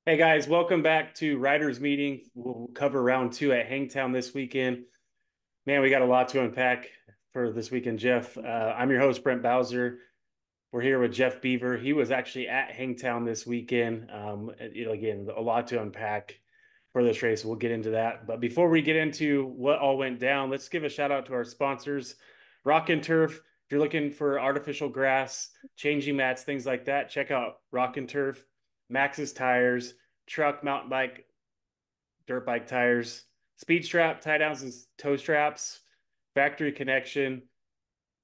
Hey guys, welcome back to Riders Meeting. We'll cover round two at Hangtown this weekend. Man, we got a lot to unpack for this weekend, Jeff. I'm your host, Brent Bowser. We're here with Jeff Beaver. He was actually at Hangtown this weekend. Again, a lot to unpack for this race. We'll get into that. But before we get into what all went down, let's give a shout out to our sponsors, Rock and Turf. If you're looking for artificial grass, changing mats, things like that, check out Rock and Turf. Max's Tires, truck, mountain bike, dirt bike tires, speed strap, tie downs, and toe straps, factory connection.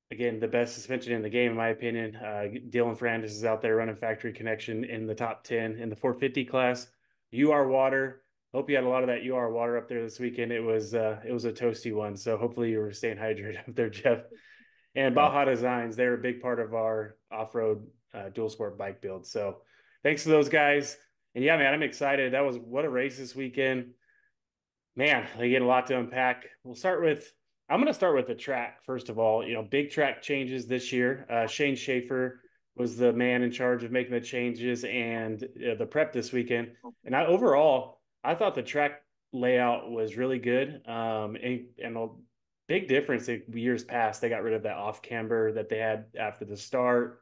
Again, the best suspension in the game, in my opinion. Dylan Ferrandis is out there running factory connection in the top 10 in the 450 class. UR Water. Hope you had a lot of that UR water up there this weekend. It was a toasty one. So hopefully you were staying hydrated up there, Jeff. And Yeah. Baja Designs, they're a big part of our off-road dual sport bike build. So thanks to those guys. And yeah, man, I'm excited. That was what a race this weekend. Man, they get a lot to unpack. I'm going to start with the track, first of all. Big track changes this year. Shane Schaefer was the man in charge of making the changes and the prep this weekend. And I thought the track layout was really good. And a big difference in years past, they got rid of that off camber that they had after the start.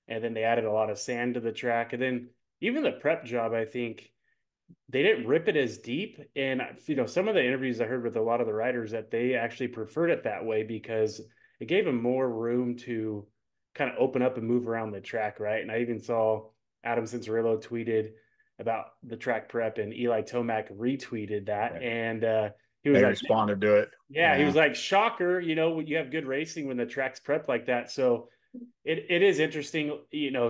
And then they added a lot of sand to the track. And then even the prep job, I think they didn't rip it as deep. And some of the interviews I heard with a lot of the riders that they actually preferred it that way because it gave them more room to kind of open up and move around the track, right? And I even saw Adam Cincerillo tweeted about the track prep, and Eli Tomac retweeted that, Yeah. and he was They like, responded to it. "Yeah," he Yeah. was like, "Shocker, you have good racing when the track's prepped like that." So it is interesting.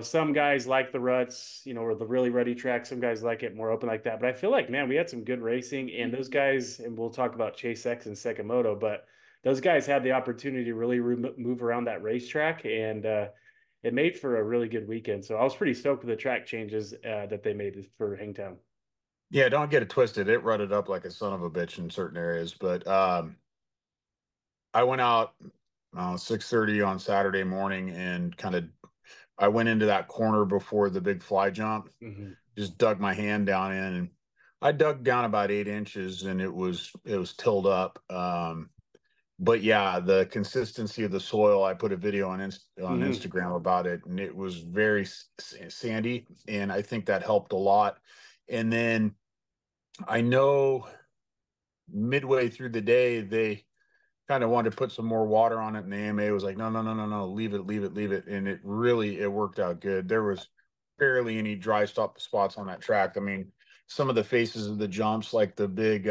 Some guys like the ruts, or the really ruddy track. Some guys like it more open like that. But I feel like, man, we had some good racing, and those guys, and we'll talk about Chase X and Sekimoto, but those guys had the opportunity to really move around that racetrack, and it made for a really good weekend. So I was pretty stoked with the track changes that they made for Hangtown. Yeah, don't get it twisted. It rutted up like a son of a bitch in certain areas. But I went out 6:30 on Saturday morning and I went into that corner before the big fly jump, Hmm. just dug my hand down in and I dug down about 8 inches and it was tilled up. But yeah, the consistency of the soil, I put a video on Hmm. Instagram about it, and it was very sandy, and I think that helped a lot. And then I know midway through the day they kind of wanted to put some more water on it, and the AMA was like, no, no, no, no, no, leave it, leave it, leave it. And it worked out good. There was barely any dry stop spots on that track. I mean, some of the faces of the jumps, like the big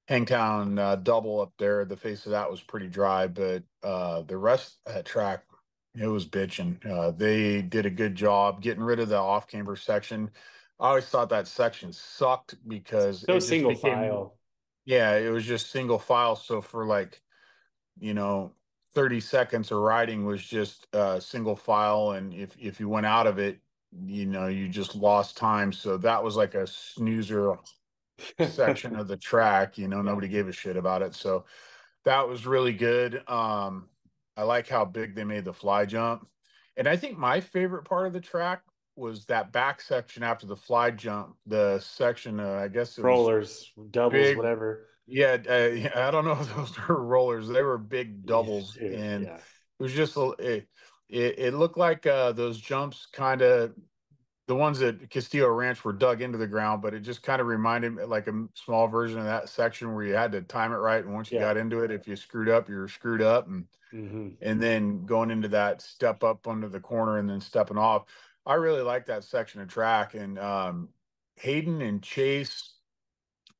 Hangtown double up there. The face of that was pretty dry, but the rest of that track, it was bitching. They did a good job getting rid of the off camber section. I always thought that section sucked because So it just single became, file. yeah, it was just single file. So for like, you know, 30 seconds of riding was just single file. And if you went out of it, you just lost time. So that was like a snoozer section of the track. Yeah. Nobody gave a shit about it. So that was really good. I like how big they made the fly jump. And I think my favorite part of the track was that back section after the fly jump, the section, I guess it was Rollers, doubles, big. whatever. Yeah, yeah, I don't know if those were rollers. They were big Yeah, doubles. dude. And Yeah. it was just, it looked like those jumps kind of the ones at Castillo Ranch were dug into the ground, but it just kind of reminded me like a small version of that section where you had to time it right. And once you Yeah. got into it, if you screwed up, you were screwed up. Hmm. And then going into that step up under the corner and then stepping off. I really like that section of track. And Hayden and Chase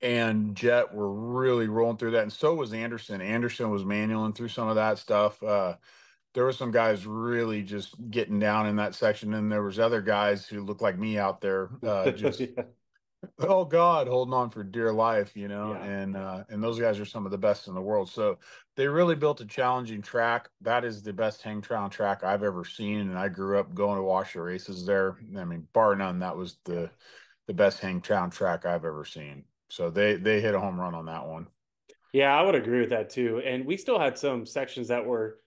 and Jett were really rolling through that. And so was Anderson. Anderson was manualing through some of that stuff. There were some guys really just getting down in that section, and there was other guys who looked like me out there, just Yeah. oh God, holding on for dear life, Yeah. and those guys are some of the best in the world. So they really built a challenging track. That is the best Hangtown track I've ever seen, and I grew up going to watch the races there. I mean, bar none, that was Yeah. the best Hangtown track I've ever seen. So they hit a home run on that one. Yeah, I would agree with that too. And we still had some sections that were,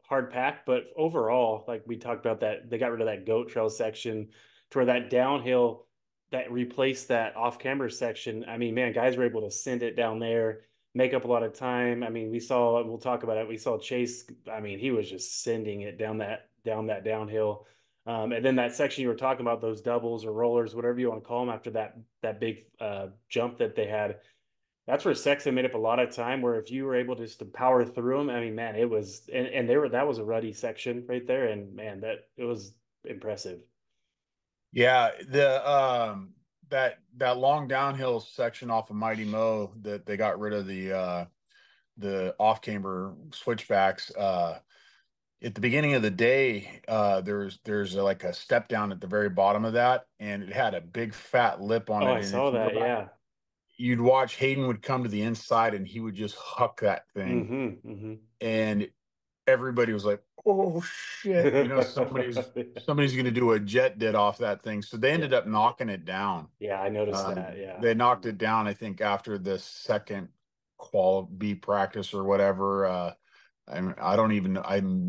hard packed, but overall, like we talked about that, they got rid of that goat trail section to where that downhill. that replaced that off-camber section, I mean, man, guys were able to send it down there, make up a lot of time. I mean, we saw, we'll talk about it. We saw Chase. I mean, he was just sending it down that downhill. And then that section you were talking about, those doubles or rollers, whatever you want to call them, after that big jump that they had, that's where Sexton made up a lot of time. Where if you were able just to power through them, I mean, man, it was, and they were, that was a ruddy section right there, and man, that it was impressive. Yeah, that long downhill section off of Mighty Mo that they got rid of the off camber switchbacks. At the beginning of the day, there's like a step down at the very bottom of that, and it had a big fat lip on Oh, it. I And saw if you go that. back, Yeah. you'd watch Hayden would come to the inside and he would just huck that thing, Mm-hmm. and everybody was like, "Oh shit!" You know, Mm-hmm. somebody's going to do what Jett did off that thing. So they Yeah. ended up knocking it down. Yeah, I noticed that. Yeah. They knocked it down, I think, after the second qual B practice or whatever. I don't even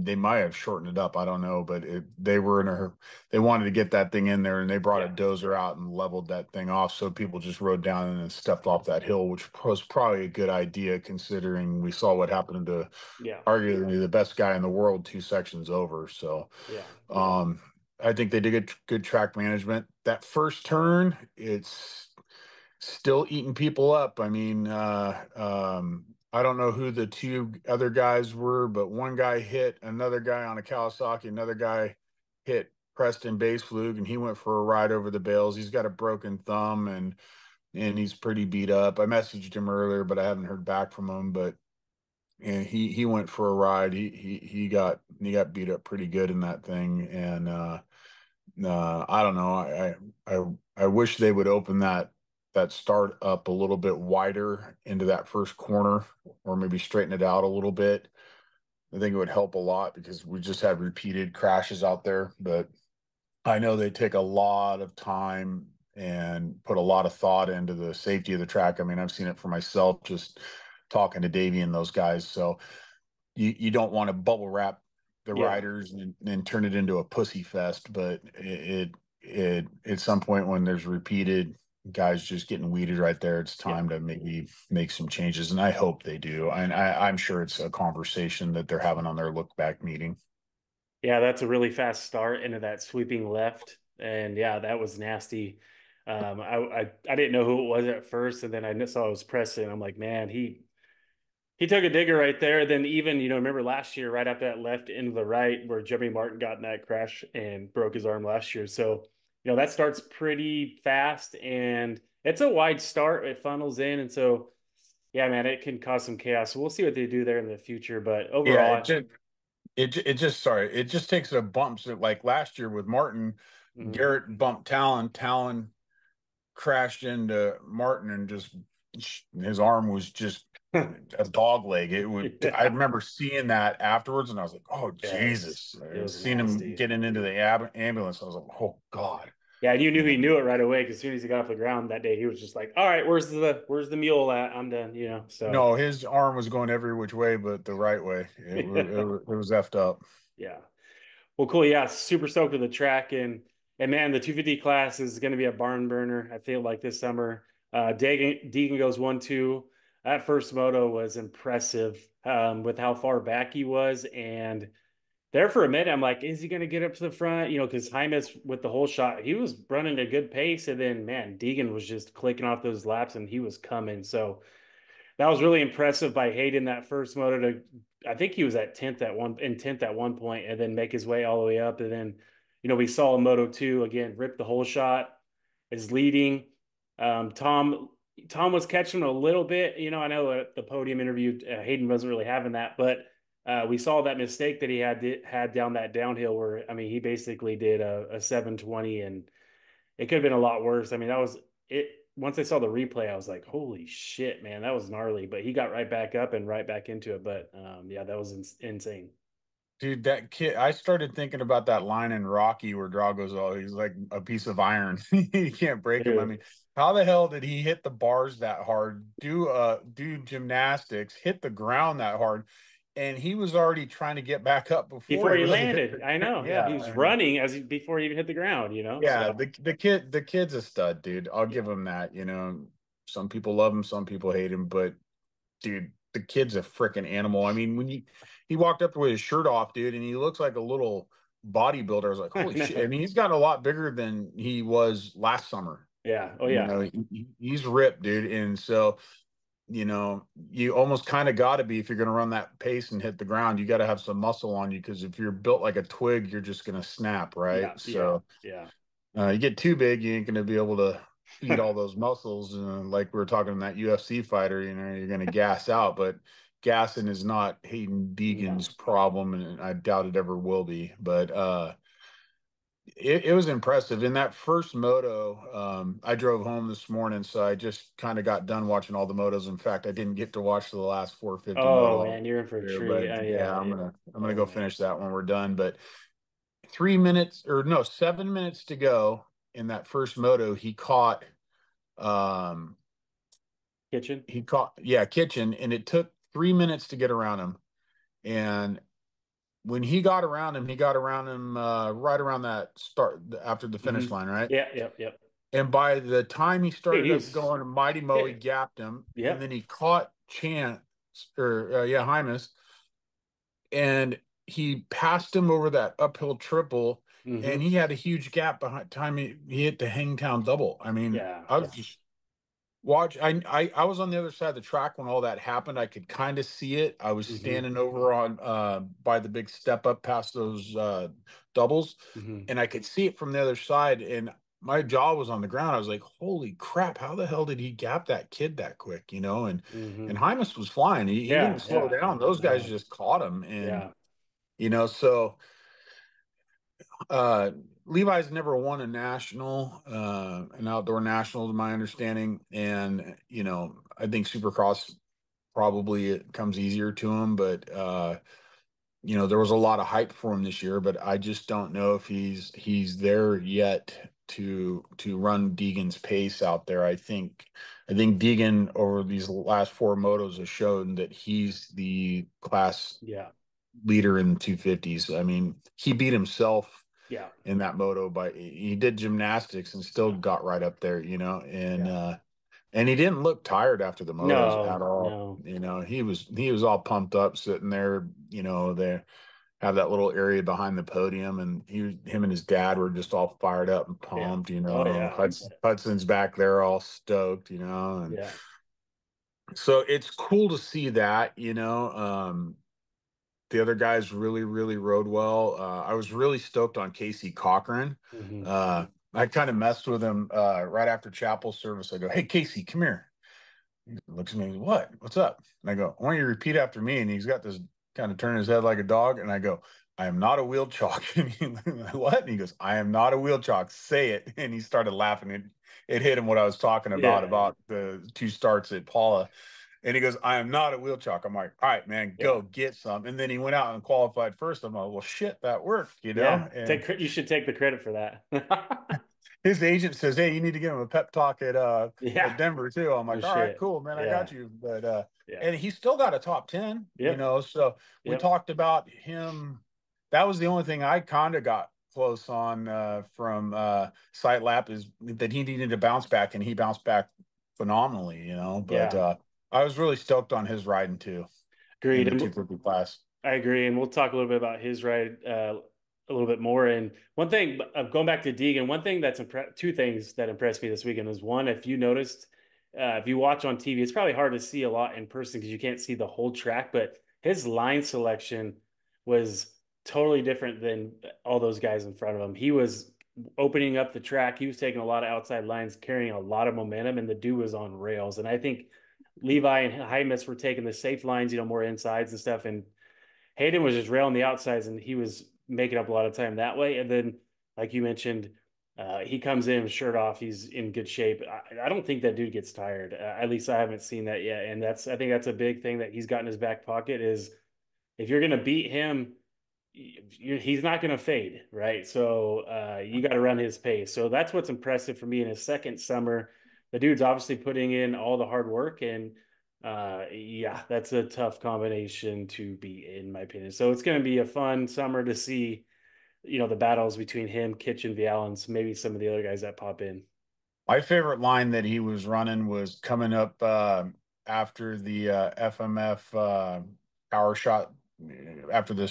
they might have shortened it up. I don't know, but they were in a they wanted to get that thing in there, and they brought a Yeah. dozer out and leveled that thing off. So people just rode down and then stepped off that hill, which was probably a good idea considering we saw what happened to Yeah. arguably the best guy in the world 2 sections over. So Yeah. um, I think they did good track management. That first turn, it's still eating people up. I mean, I don't know who the two other guys were, but one guy hit another guy on a Kawasaki, another guy hit Preston Baseflug, and he went for a ride over the bales. He's got a broken thumb and he's pretty beat up. I messaged him earlier, but I haven't heard back from him. But and he went for a ride. He got beat up pretty good in that thing, and I don't know. I wish they would open that start up a little bit wider into that first corner, or maybe straighten it out a little bit. I think it would help a lot because we just had repeated crashes out there. But I know they take a lot of time and put a lot of thought into the safety of the track. I mean, I've seen it for myself just talking to Davey and those guys. So you don't want to bubble wrap the Yeah. riders and turn it into a pussy fest, but it at some point when there's repeated guys just getting weeded right there, it's Yeah. time to maybe make some changes, and I hope they do. And I'm sure it's a conversation that they're having on their look back meeting. Yeah, that's a really fast start into that sweeping left. And yeah, that was nasty. I didn't know who it was at first, and then I saw it was Preston. I'm like, man, he took a digger right there. Then even, remember last year, right after that left into the right where Jimmy Martin got in that crash and broke his arm last year. So, that starts pretty fast and it's a wide start. It funnels in. And so, yeah, man, it can cause some chaos. So we'll see what they do there in the future. But Yeah, overall, it just sorry, it just takes a bump. So like last year with Martin, mhm. Garrett bumped Talon crashed into Martin and just his arm was just a dog leg. It would. I Yeah, remember seeing that afterwards, and I was like, "Oh yeah, Jesus!" it was Seeing him nasty. getting into the ambulance, I was like, "Oh God!" Yeah, and you knew he And knew it right away because as soon as he got off the ground that day, he was just like, "All right, where's the mule at? I'm done." So no, his arm was going every which way, but the right way. It was effed up. yeah. Well, cool. Yeah, super stoked with the track and man, the 250 class is going to be a barn burner. I feel like this summer. Deegan goes 1-2. That first moto was impressive with how far back he was, and there for a minute, I'm like, is he going to get up to the front? Because Hymas with the whole shot, he was running a good pace, and then man, Deegan was just clicking off those laps, and he was coming. So that was really impressive by Hayden that first moto to I think he was at 10th at one point and then make his way all the way up. And then, we saw Moto 2 again, rip the whole shot, is leading. Tom was catching a little bit. I know at the podium interview, Hayden wasn't really having that, but we saw that mistake that he had down that downhill where I mean he basically did a 720 and it could have been a lot worse. I mean, that was it. Once I saw the replay, I was like, holy shit, man, that was gnarly. But he got right back up and right back into it. But yeah, that was insane. Dude, that kid, I started thinking about that line in Rocky where Drago's all he's like a piece of iron. You can't break him. I Dude. mean, how the hell did he hit the bars that hard? Do gymnastics, hit the ground that hard, and he was already trying to get back up before Before he he really hit landed. I the, know. Yeah. yeah, He was I mean, running before he even hit the ground, So yeah, the kid's a stud, dude. I'll give yeah. him that. Some people love him, some people hate him, but dude, the kid's a freaking animal. I mean, when he walked up with his shirt off, dude, and he looks like a little bodybuilder. I was like, I holy shit. I know. mean, he's gotten a lot bigger than he was last summer. Yeah. Oh yeah. He's ripped, dude. And so, you almost kind of got to be, if you're going to run that pace and hit the ground, you got to have some muscle on you, because if you're built like a twig, you're just going to snap, right? Yeah. Yeah. So, Yeah. you get too big, you ain't going to be able to feed all those muscles. Like we were talking to that UFC fighter, you're going to gas out, but gassing is not Hayden No. Deegan's problem, and I doubt it ever will be. But it was impressive in that first moto. I drove home this morning, so I just kind of got done watching all the motos. In fact, I didn't get to watch the last 450 Oh moto man, you're in for a there, treat. but yeah, Yeah. I'm Yeah. gonna Oh go man. finish that when we're done. But 3 minutes, or no, 7 minutes to go in that first moto, um Kitchen. he caught, yeah, Kitchen, and it took 3 minutes to get around him. And when he got around him right around that start after the finish Mm-hmm. line, right? Yeah. Yep. Yep. And by the time he Dude, started up he's going, Mighty Mo, he yeah. gapped him, and then Yep. he caught Chance, or yeah, Hymus, and he passed him over that uphill triple, and Mm-hmm. he had a huge gap behind time he hit the Hangtown double. I mean, Yeah. I was Yeah. just watch. I was on the other side of the track when all that happened. I could kind of see it. I was Mm-hmm. standing over on by the big step up past those doubles, Mm-hmm. and I could see it from the other side. And my jaw was on the ground. I was like, "Holy crap! How the hell did he gap that kid that quick?" And Mm-hmm. Hymus was flying. He didn't Yeah. slow Yeah. down. Those guys No. just caught him, and Yeah. so uh, Levi's never won a national, an outdoor national, to my understanding. And, I think Supercross probably it comes easier to him, but, there was a lot of hype for him this year, but I just don't know if he's there yet to run Deegan's pace out there. I think Deegan over these last four motos has shown that he's the class Yeah. leader in the 250s. I mean, he beat himself Yeah. in that moto, but he did gymnastics and still Yeah. got right up there, and Yeah. he didn't look tired after the motos at No. all. No. He was all pumped up sitting there, they have that little area behind the podium, and him and his dad were just all fired up and Yeah. pumped. Oh yeah. Hudson's back there all stoked, and Yeah. so it's cool to see that. The other guys really, really rode well. I was really stoked on Casey Cochran. Mm-hmm. I kind of messed with him right after chapel service. I go, "Hey, Casey, come here." He looks at me, "What? What's up?" And I go, "I want you to repeat after me." And he's got this kind of turn his head like a dog. And I go, "I am not a wheel chalk." And he, "What?" And he goes, "I am not a wheel chalk. Say it." And he started laughing. It hit him what I was talking Yeah. about the two starts at Paula. And he goes, "I am not a wheel chalk." I'm like, "All right, man, Yeah. go get some." And then he went out and qualified first. I'm like, "Well, shit, that worked, Yeah. And You should take the credit for that. his agent says, "Hey, you need to give him a pep talk at Yeah. Denver too." I'm No like, "All right, shit. cool, man, I got Yeah. you." But Yeah. and he still got a top 10, Yep. So we Yep. talked about him. That was the only thing I kind of got close on from Sight Lap, is that he needed to bounce back, and he bounced back phenomenally. But Yeah. I was really stoked on his riding too in Agreed. the 250 class. I agree, and we'll talk a little bit about his ride a little bit more. And one thing, going back to Deegan, two things that impressed me this weekend was one, if you noticed, if you watch on TV, it's probably hard to see a lot in person because you can't see the whole track, but his line selection was totally different than all those guys in front of him. He was opening up the track. He was taking a lot of outside lines, carrying a lot of momentum, and the dude was on rails. And I think Levi and Hymus were taking the safe lines, more insides and stuff, and Hayden was just railing the outsides, and he was making up a lot of time that way. And then, like you mentioned, he comes in shirt off. He's in good shape. I don't think that dude gets tired. At least I haven't seen that yet. And I think that's a big thing that he's got in his back pocket is if you're going to beat him, he's not going to fade, right? So you got to run his pace. So that's what's impressive for me in his second summer. The dude's obviously putting in all the hard work, and Yeah, that's a tough combination to be in my opinion. So it's going to be a fun summer to see, the battles between him, Kitchen, Vial, and maybe some of the other guys that pop in. My favorite line that he was running was coming up after the FMF power shot after the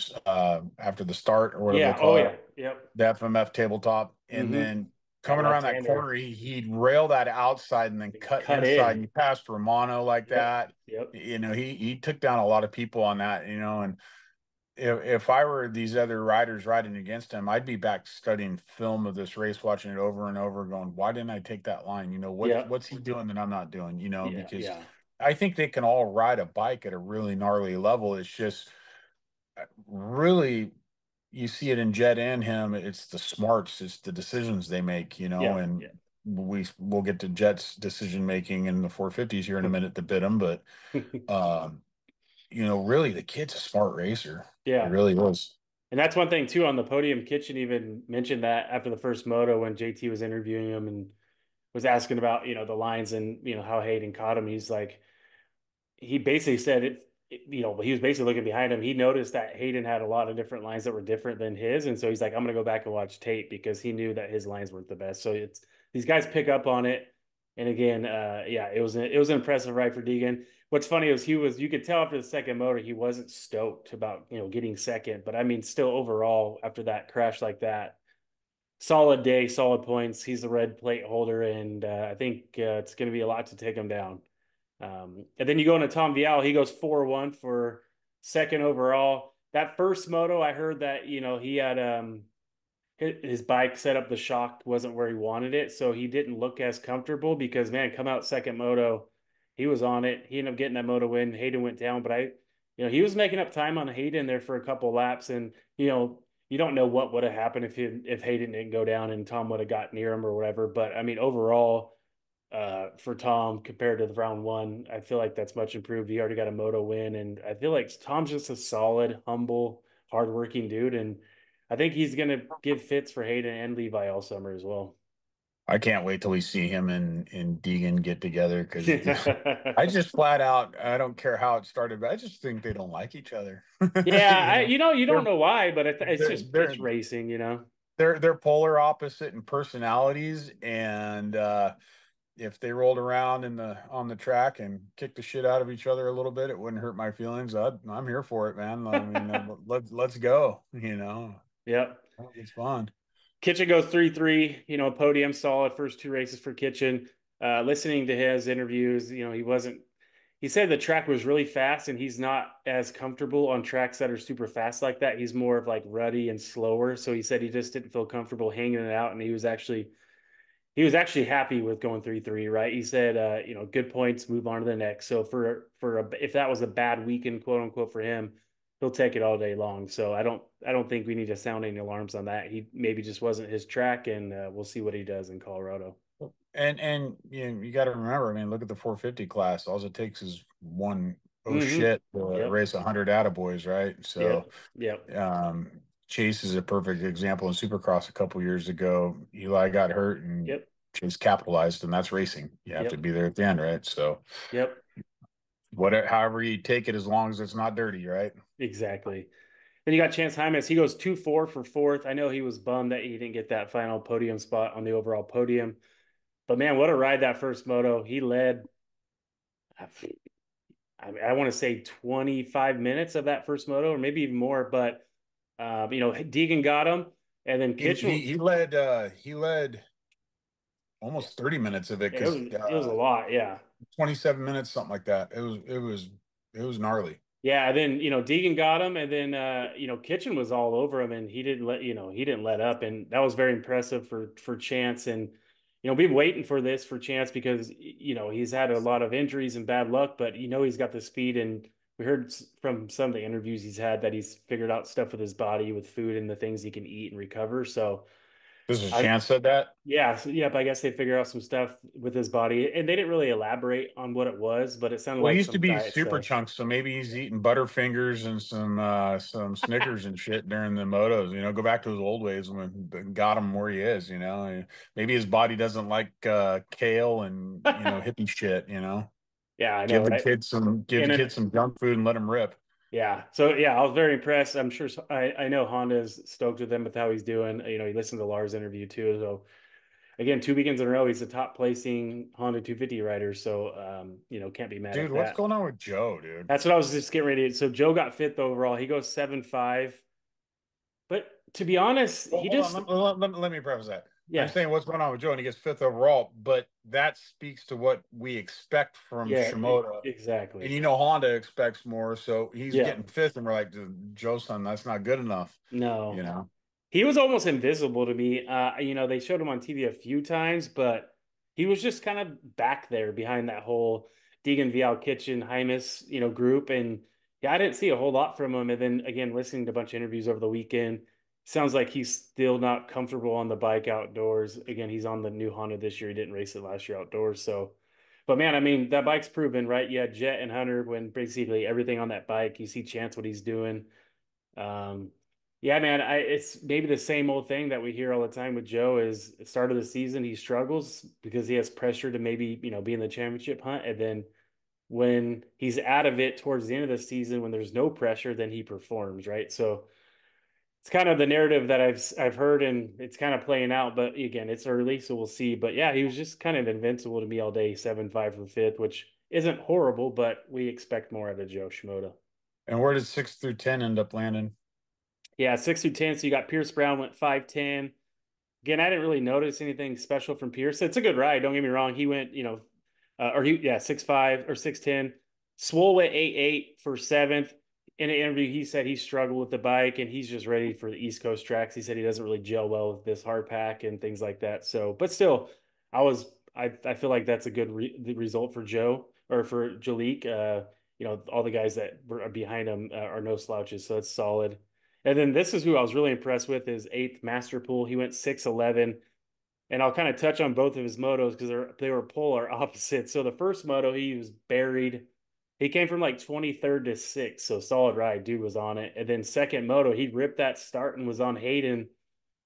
start or whatever they Yeah. Oh call it, yeah. Yep. the FMF tabletop, and Mm-hmm. then That coming around that left-hander. corner, he'd rail that outside and then They cut cut inside. in. And he passed Romano like Yep. that. Yep. He took down a lot of people on that. And if I were these other riders riding against him, I'd be back studying film of this race, watching it over and over, going, "Why didn't I take that line? Yep. What's he doing that I'm not doing? Yeah. Because Yeah. I think they can all ride a bike at a really gnarly level. It's just really you see it in Jett and him. It's the smarts, it's the decisions they make, Yep. and we'll get to Jett's decision making in the 450s here in a minute to bid him, but um, really the kid's a smart racer. He Yeah. really is. And that's one thing too on the podium. Kitchen even mentioned that after the first moto when JT was interviewing him and was asking about, the lines and, how Hayden caught him. He's like, he basically said he was basically looking behind him. He noticed that Hayden had a lot of different lines that were different than his. And so he's like, I'm going to go back and watch tape because he knew that his lines weren't the best. So these guys pick up on it. And again, yeah, it was an impressive ride for Deegan. What's funny is you could tell after the second motor, he wasn't stoked about, getting second. But I mean, still overall, after that crash like that, solid day, solid points. He's the red plate holder. And I think it's going to be a lot to take him down. And then you go into Tom Vial, he goes 4-1 for second overall. That first moto, I heard that, he had his bike set up the shock wasn't where he wanted it, so he didn't look as comfortable because man, come out second moto, he was on it. He ended up getting that moto win. Hayden went down, but he was making up time on Hayden there for a couple laps, and you don't know what would have happened if Hayden didn't go down and Tom would have got near him or whatever. But I mean, overall, for Tom compared to the round one. I feel like that's much improved. He already got a moto win, and I feel like Tom's just a solid, humble, hardworking dude, and I think he's gonna give fits for Hayden and Levi all summer as well. I can't wait till we see him and Deegan get together because I just flat out I don't care how it started, but I just think they don't like each other. Yeah, you don't They're know why, but they're they're it's racing. they're polar opposite in personalities, and if they rolled around on the track and kicked the shit out of each other a little bit, it wouldn't hurt my feelings. I'm here for it, man. I mean, let's go. Yep. I think it's fun. Kitchen goes 3-3, podium solid first two races for Kitchen. Listening to his interviews, he said the track was really fast and he's not as comfortable on tracks that are super fast like that. He's more of like ruddy and slower. So he said he just didn't feel comfortable hanging it out and he was actually happy with going 3-3, right? He said, good points, move on to the next. So if that was a bad weekend, quote unquote, for him, he'll take it all day long. So I don't think we need to sound any alarms on that. He maybe just wasn't his track, and we'll see what he does in Colorado. And you got to remember, I mean, look at the 450 class. All it takes is one oh Mm-hmm. shit to Yep. race 100 attaboys, right? So Yep. Yep. Chase is a perfect example in Supercross a couple years ago. Eli got hurt and Yep. Chase capitalized, and that's racing. You have to Yep. be there at the end, right? So Yep. whatever, however you take it, as long as it's not dirty, right? Exactly. Then you got Chance Hymas. He goes 2-4 for fourth. I know he was bummed that he didn't get that final podium spot on the overall podium. But man, what a ride that first moto. He led, I want to say 25 minutes of that first moto, or maybe even more. But Deegan got him, and then He he, Kitchen. he led almost 30 minutes of it It was because it was a lot, yeah. 27 minutes, something like that. It was gnarly. Yeah, and then Deegan got him, and then Kitchen was all over him, and he didn't let up, and that was very impressive for Chance. And we've been waiting for this for Chance because he's had a lot of injuries and bad luck, but he's got the speed, and we heard from some of the interviews he's had that he's figured out stuff with his body, with food and the things he can eat and recover. So This is I Chance said that. yeah, yep, I guess they figured out some stuff with his body, and they didn't really elaborate on what it was, but it sounded Well, he like used to some be diet super stuff. chunks, so maybe he's eating Butterfingers and some Snickers and shit during the motos. Go back to his old ways when got him where he is. Maybe his body doesn't like kale and hippie shit. Yeah, I know, Give the right? kids some give And the then kids some junk food and let them rip. yeah, so yeah, I was very impressed. I'm sure I know Honda's stoked with him with how he's doing. You know, he listened to Lars' interview too. So again, 2 weekends in a row, he's the top placing Honda 250 rider. So you know, can't be mad Dude, at what's that. going on with Joe, dude? That's what I was just getting ready to. So Joe got fifth overall. He goes 7.5. But to be honest, Well, he hold on. just Let me preface that. I'm yeah, saying what's going on with Joe, and he gets fifth overall, but that speaks to what we expect from yeah, Shimoda. And exactly. Honda expects more, so he's Yeah, getting fifth, and we're like, Joe, son, that's not good enough, you no. know. He was almost invisible to me. You know, they showed him on TV a few times, but he was just kind of back there behind that whole Deegan Vial Kitchen Hymus, you know, group. And yeah, I didn't see a whole lot from him. And then again, listening to a bunch of interviews over the weekend, sounds like he's still not comfortable on the bike outdoors. Again, he's on the new Honda this year. He didn't race it last year outdoors. So, but man, I mean, that bike's proven, right? You had Jett and Hunter when basically everything on that bike. You see Chance what he's doing. Um, yeah, man, it's maybe the same old thing that we hear all the time with Joe is at the start of the season he struggles because he has pressure to maybe, you know, be in the championship hunt. And then when he's out of it towards the end of the season, when there's no pressure, then he performs, right? So it's kind of the narrative that I've heard and it's kind of playing out. But again, it's early, so we'll see. But yeah, he was just kind of invincible to me all day, 7.5 for fifth, which isn't horrible, but we expect more out of Joe Shimoda. And where did 6 through 10 end up landing? Yeah, 6 through 10. So you got Pierce Brown went 5.10. Again, I didn't really notice anything special from Pierce. It's a good ride. Don't get me wrong. He went, you know, or he, yeah, 6.5 or 6.10. Swole went 8.8 for seventh. In an interview, he said he struggled with the bike and he's just ready for the East Coast tracks. He said he doesn't really gel well with this hard pack and things like that. So, but still, I feel like that's a good result for Joe or for Jalik. You know, all the guys that are behind him are no slouches. So that's solid. And then this is who I was really impressed with is eighth Masterpool. He went 6.11. And I'll kind of touch on both of his motos because they were polar opposites. So the first moto, he was buried. He came from like 23rd to 6th. So solid ride. Dude was on it. And then second moto, he ripped that start and was on Hayden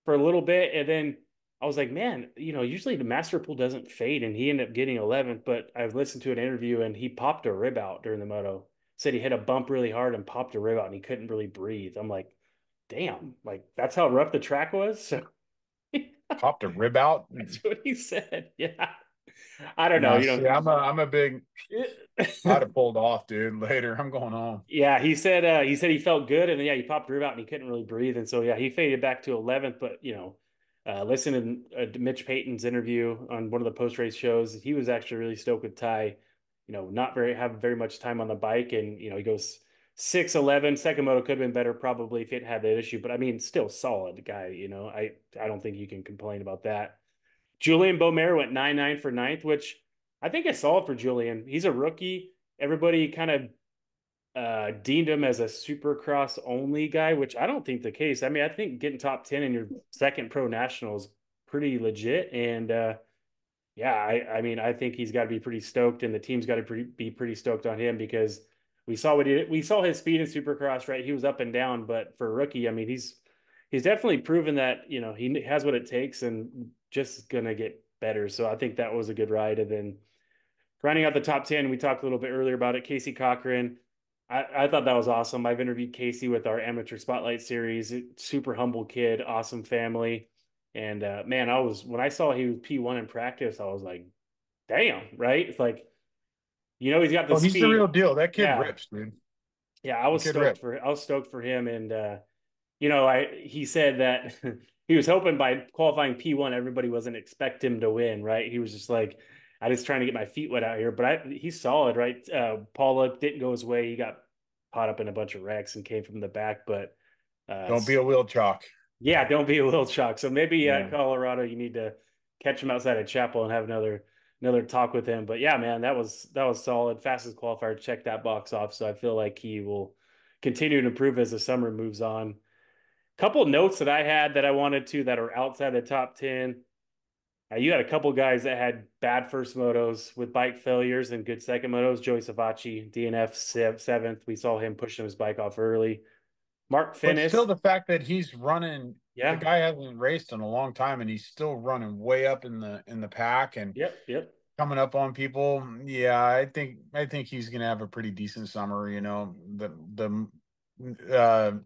for a little bit. And then I was like, man, you know, usually the Masterpool doesn't fade. And he ended up getting 11th. But I've listened to an interview and he popped a rib out during the moto. Said he hit a bump really hard and popped a rib out and he couldn't really breathe. I'm like, damn, like that's how rough the track was. So Popped a rib out? that's what he said. Yeah. I don't know. No, You see, know, I'm a big. I'd have pulled off, dude. Later, I'm going home. yeah, he said he felt good, and then yeah, he popped a rib out and he couldn't really breathe, and so yeah, he faded back to 11th. But you know, listening to Mitch Payton's interview on one of the post race shows, he was actually really stoked with Ty. You know, not very have very much time on the bike, and you know he goes 6.11. Second moto could have been better probably if it had that issue, but I mean, still solid guy. You know, I don't think you can complain about that. Julian Beaumer went 9.9 for ninth, which I think is solid for Julian. He's a rookie. Everybody kind of deemed him as a supercross only guy, which I don't think the case. I mean, I think getting top 10 in your second pro national is pretty legit. And yeah, I mean, I think he's got to be pretty stoked, and the team's got to be pretty stoked on him because we saw what he did. We saw his speed in supercross, right? He was up and down, but for a rookie, I mean, he's definitely proven that, you know, he has what it takes and just gonna get better. So I think that was a good ride. And then rounding out the top 10, we talked a little bit earlier about it. Casey Cochran. I thought that was awesome. I've interviewed Casey with our amateur spotlight series. Super humble kid, awesome family. And man, when I saw he was P1 in practice, I was like, damn, right? It's like, you know, he's got the Oh, he's the real speed. deal. That kid Yeah. rips, dude. Yeah, The kid rips. I was stoked for him. And you know, he said that he was hoping by qualifying P1, everybody wasn't expect him to win, right? He was just like, I just trying to get my feet wet out here, but he's solid, right? Paula didn't go his way. He got caught up in a bunch of wrecks and came from the back, but Don't be a wheel chalk. yeah, don't be a little shocked. So maybe Yeah. Colorado, you need to catch him outside of Chapel and have another talk with him. But yeah, man, that was solid. Fastest qualifier, check that box off. So I feel like he will continue to improve as the summer moves on. Couple notes that I had that I wanted to that are outside the top 10. You had a couple guys that had bad first motos with bike failures and good second motos. Joey Savacci, DNF seventh. We saw him pushing his bike off early. Mark But still, Finnis. the fact that he's running, the Yeah. guy hasn't raced in a long time, and he's still running way up in the pack. And Yep. Yep. coming up on people. Yeah, I think he's gonna have a pretty decent summer. The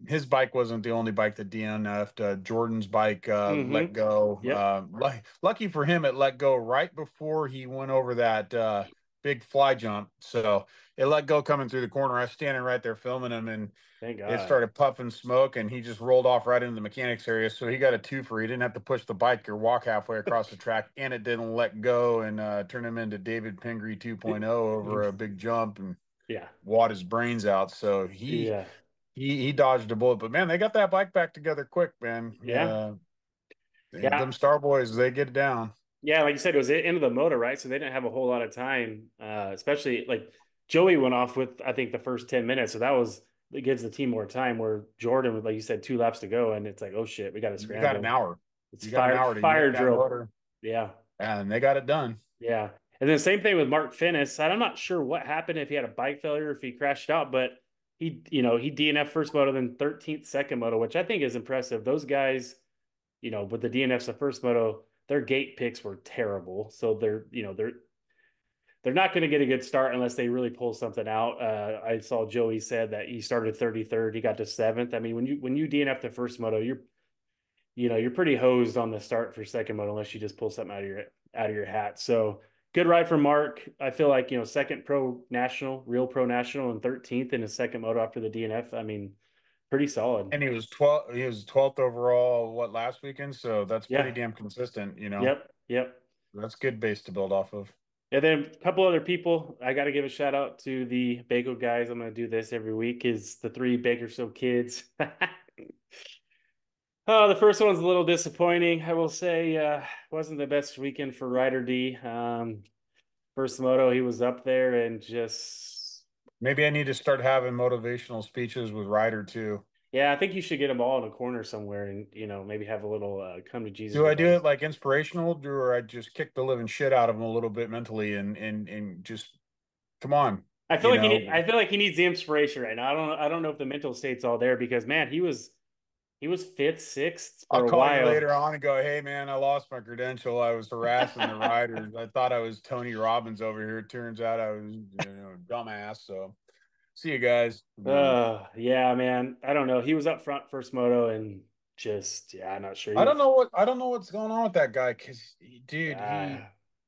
his bike wasn't the only bike that DNF'd. Jordan's bike let Mm-hmm. go. Yep. Lucky for him, it let go right before he went over that big fly jump. So it let go coming through the corner. I was standing right there filming him, and Thank it God. started puffing smoke, and he just rolled off right into the mechanics area. So he got a twofer. He didn't have to push the bike or walk halfway across the track, and it didn't let go and turn him into David Pingree 2.0 over a big jump and Yeah. wad his brains out. So Yeah. he dodged a bullet. But man, they got that bike back together quick, man. Yeah. Yeah. Them Star Boys, they get it down. Yeah, like you said, it was the end of the motor, right? So they didn't have a whole lot of time, especially like Joey went off with, I think, the first 10 minutes. So that was, it gives the team more time where Jordan, with, like you said, 2 laps to go. And it's like, oh shit, we got to You got an scramble. hour. It's You got an hour to fire yank that drill. motor, Yeah. and they got it done. Yeah. And then same thing with Mark Finnis. I'm not sure what happened, if he had a bike failure, if he crashed out, but he DNF first moto, then 13th second moto, which I think is impressive. Those guys, with the DNFs the first moto, their gate picks were terrible. So they're not going to get a good start unless they really pull something out. I saw Joey said that he started 33rd, he got to seventh. I mean, when you DNF the first moto, you're pretty hosed on the start for second moto unless you just pull something out of your hat. So good ride for Mark. I feel like second real pro national, and 13th in his second moto after the DNF. I mean, pretty solid. And he was 12th overall what last weekend, so that's pretty Yeah. damn consistent. Yep. Yep. That's good base to build off of. And then a couple other people, I got to give a shout out to the Baco guys. I'm going to do this every week. Is the three Bakersfield kids. Oh, the first one's a little disappointing. I will say, wasn't the best weekend for Ryder D. First moto, he was up there and just, Maybe I need to start having motivational speeches with Ryder too. yeah, I think you should get them all in a corner somewhere, and maybe have a little come to Jesus Do I do device. it like inspirational, or I just kick the living shit out of him a little bit mentally and just come on, I feel you like he know? I feel like he needs the inspiration right now. I don't know if the mental state's all there, because man, he was fifth, sixth I'll for a call you while. later on and go, hey man, I lost my credential. I was harassing the riders. I thought I was Tony Robbins over here. Turns out I was, dumbass. So see you guys. Yeah, man. I don't know. He was up front first moto, and just, yeah, I'm not sure. I don't know what's going on with that guy because dude, Uh,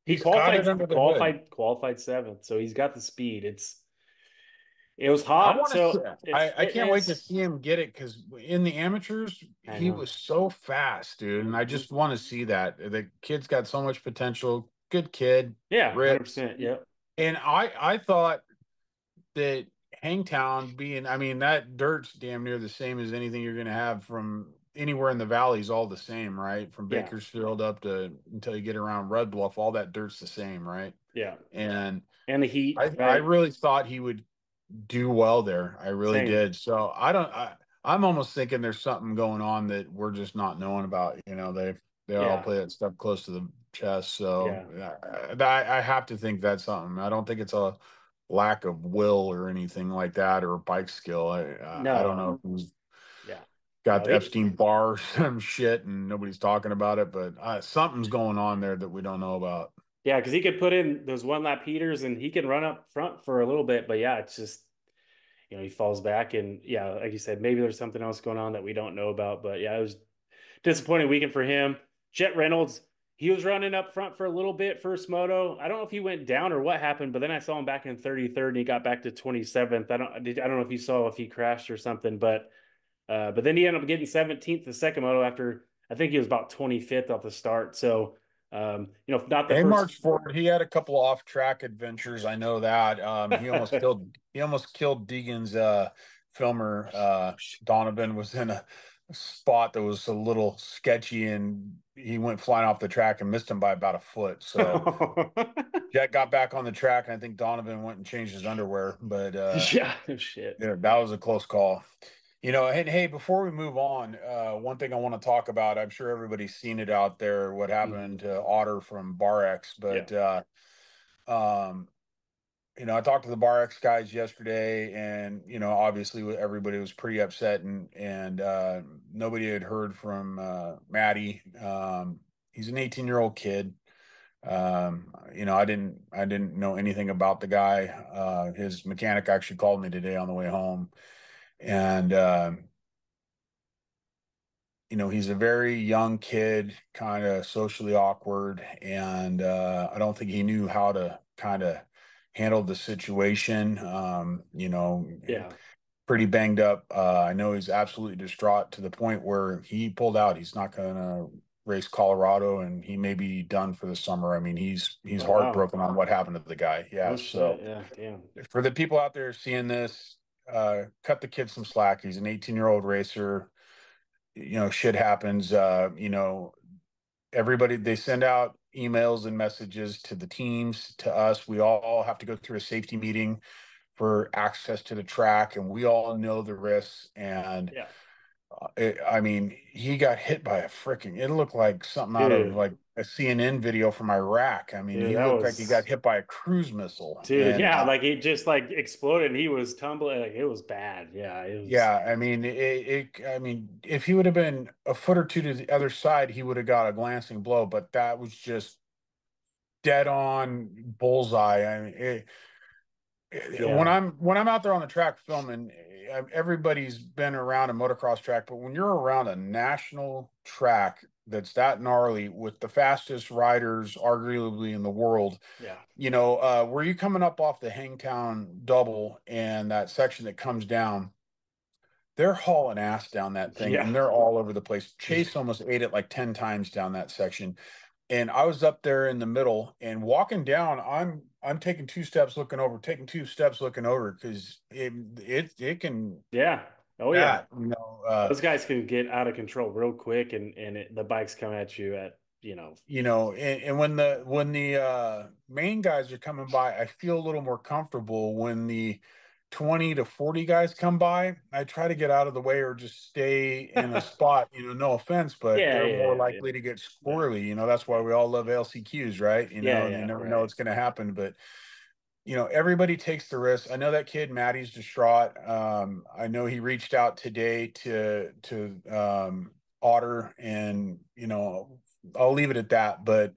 he he's got it qualified under the hood. qualified seventh, so he's got the speed. It was I hot, want to see, so it's I can't wait to fitness. see him get it because in the amateurs, I he know. was so fast, dude. And I Hmm. just want to see that. The kid's got so much potential. Good kid, Yeah, rips. 100%. Yep. And I thought that Hangtown being, I mean, that dirt's damn near the same as anything you're going to have from anywhere in the valley's all the same, right? From Yeah. Bakersfield up to until you get around Red Bluff, all that dirt's the same, right? Yeah. And And the heat, I right? really thought he would do well there. I really Same. did. So I'm almost thinking there's something going on that we're just not knowing about. They all Yeah. play that stuff close to the chest. So Yeah. I have to think that's something. I don't think it's a lack of will or anything like that or bike skill. I don't know No. if he's Yeah. got No, the Epstein Barr or some shit and nobody's talking about it, but something's going on there that we don't know about. yeah, because he could put in those one lap heaters, and he can run up front for a little bit, but yeah, it's just, he falls back, and yeah, like you said, maybe there's something else going on that we don't know about. But yeah, it was disappointing weekend for him. Jett Reynolds, he was running up front for a little bit first moto. I don't know if he went down or what happened, but then I saw him back in 33rd, and he got back to 27th. I don't know if you saw if he crashed or something, but then he ended up getting 17th the second moto after, I think he was about 25th off the start. So not the They first. marched forward. He had a couple off-track adventures. I know that. He almost killed Deegan's filmer. Donovan was in a spot that was a little sketchy, and he went flying off the track and missed him by about a foot. So Jet got back on the track, and I think Donovan went and changed his underwear. But Yeah, shit. yeah, that was a close call. And hey, before we move on, one thing I want to talk about, I'm sure everybody's seen it out there, what Mhm. happened to Otter from Bar X, Yeah. but um, I talked to the Bar X guys yesterday, and obviously everybody was pretty upset, and nobody had heard from Maddie. He's an 18-year-old kid. I didn't know anything about the guy. His mechanic actually called me today on the way home, and he's a very young kid, kind of socially awkward, and I don't think he knew how to kind of handle the situation. Yeah. Pretty banged up. I know he's absolutely distraught to the point where he pulled out. He's not going to race Colorado, and he may be done for the summer. I mean, he's Oh wow. heartbroken on what happened to the guy. Yeah. No So shit. Yeah. Damn. for the people out there seeing this, cut the kid some slack. He's an 18-year-old racer. Shit happens. Everybody, they send out emails and messages to the teams, to us. We all have to go through a safety meeting for access to the track, and we all know the risks. And Yeah. I mean, he got hit by a freaking, it looked like something out of Dude. like a CNN video from Iraq. I mean, Dude, he that looked like he got was hit by a cruise missile. dude, And yeah, like it just like exploded and he was tumbling, like it was bad. Yeah, it was yeah, I mean, I mean, if he would have been a foot or two to the other side, he would have got a glancing blow, but that was just dead on bullseye. I mean, when yeah. I'm out there on the track filming, everybody's been around a motocross track, but when you're around a national track that's that gnarly with the fastest riders arguably in the world, Yeah. where you coming up off the Hangtown double and that section that comes down, they're hauling ass down that thing Yeah. and they're all over the place. Yeah. Chase almost ate it like 10 times down that section. And I was up there in the middle and walking down, I'm taking two steps looking over, taking two steps looking over because it can Yeah. Oh yeah. that, Those guys can get out of control real quick the bikes come at you at, and when the main guys are coming by, I feel a little more comfortable. When the 20 to 40 guys come by, I try to get out of the way or just stay in a spot. No offense, but Yeah, they're more yeah, yeah. likely to get Yeah. squirrely. That's why we all love LCQs, right? Yeah, And you yeah, never know right. what's going to happen, but everybody takes the risk. I know that kid Maddie's distraught. I know he reached out today to Otter, and I'll leave it at that. But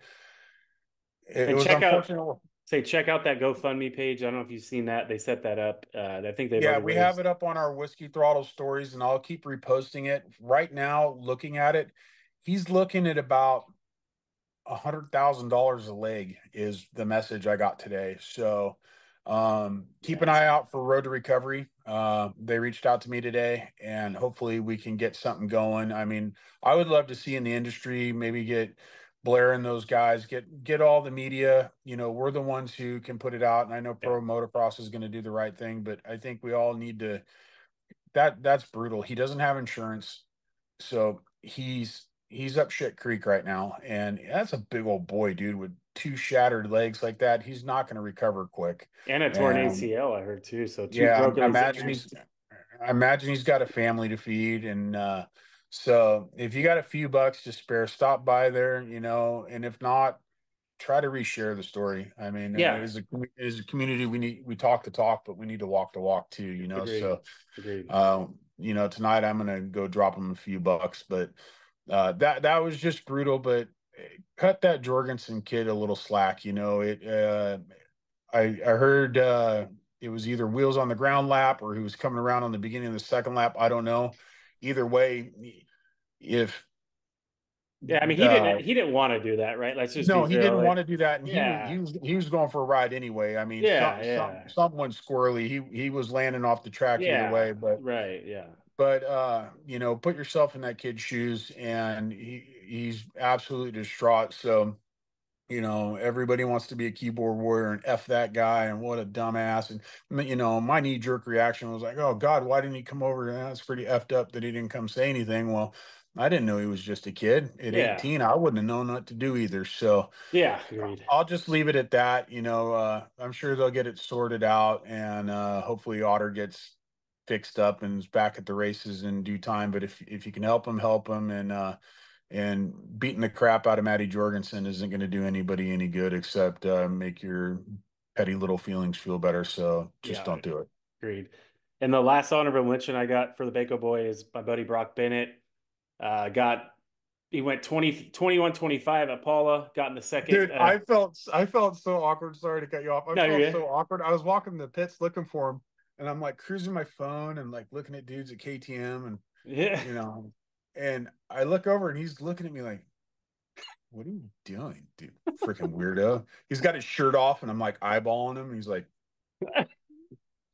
it And was unfortunate. check out that GoFundMe page. I don't know if you've seen that. They set that up. I think they've Yeah, already we have raised. it up on our Whiskey Throttle stories, and I'll keep reposting it. Right now, looking at it, he's looking at about $100,000 a leg is the message I got today. So keep Yeah, an it's eye out for Road to Recovery. They reached out to me today, and hopefully we can get something going. I mean, I would love to see in the industry maybe get Blair and those guys, get all the media. We're the ones who can put it out, and I know yeah. Pro Motocross is going to do the right thing, but I think we all need to. That's brutal. He doesn't have insurance, so he's up shit creek right now, and that's a big old boy, dude, with two shattered legs like that. He's not going to recover quick. And a torn And ACL, I heard too. So two yeah, broken examples. I imagine he's got a family to feed, and so if you got a few bucks to spare, stop by there, and if not, try to reshare the story. I mean, Yeah, as a community, we talk the talk, but we need to walk the walk too, agreed. So Agreed. tonight I'm gonna go drop him a few bucks, but that was just brutal. But cut that Jorgensen kid a little slack. I heard it was either wheels on the ground lap or he was coming around on the beginning of the second lap. I don't know. Either way, if Yeah, I mean uh, he didn't want to do that, right? Let's just be no, he real. didn't want Like, to do that, and he was he yeah, was he was going for a ride anyway. I mean, yeah, yeah, someone squirrely. He was landing off the track either yeah, way, but right, yeah, put yourself in that kid's shoes, and he's absolutely distraught. So everybody wants to be a keyboard warrior and F that guy and what a dumbass. And my knee jerk reaction was like, oh God, why didn't he come over? That's pretty effed up that he didn't come say anything. Well, I didn't know he was just a kid at yeah, 18. I wouldn't have known what to do either. So yeah. Agreed. I'll just leave it at that. I'm sure they'll get it sorted out, and hopefully Otter gets fixed up and is back at the races in due time. But if you can help him, and beating the crap out of Matty Jorgensen isn't going to do anybody any good except make your petty little feelings feel better. So just Yeah, don't do it. agreed. And the last honorable mention I got for the Baco boy is my buddy Brock Bennett. Got he went 21-25 at Paula, got in the second. Dude, I felt so awkward. Sorry to cut you off. I No, you're felt good. so awkward. I was walking the pits looking for him, and I'm like cruising my phone and like looking at dudes at KTM, and Yeah. you know, and I look over and he's looking at me like, "What are you doing, dude? Freaking weirdo." He's got his shirt off, and I'm like eyeballing him. And he's like,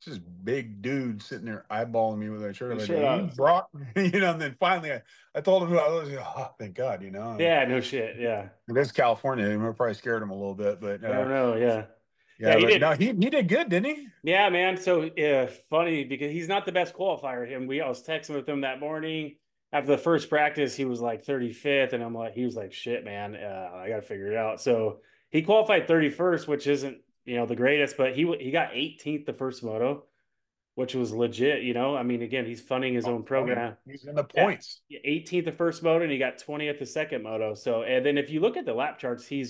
"This big dude sitting there eyeballing me with a shirt." I'm like, Sure. "You brought," And then finally, I told him who I was. Oh, thank God, Yeah, no shit. Yeah. This California, I probably scared him a little bit, but Never know. Yeah. Yeah, yeah, he but did. no, he did good, didn't he? Yeah, man. So funny because he's not the best qualifier. I was texting with him that morning after the first practice. He was like 35th, and he was like, "Shit, man, I got to figure it out." So he qualified 31st, which isn't the greatest, but he got 18th the first moto, which was legit. I mean, again, he's funding his Oh, own funny. program. He's in the Yeah, points. 18th the first moto, and he got 20th the second moto. So, and then if you look at the lap charts, he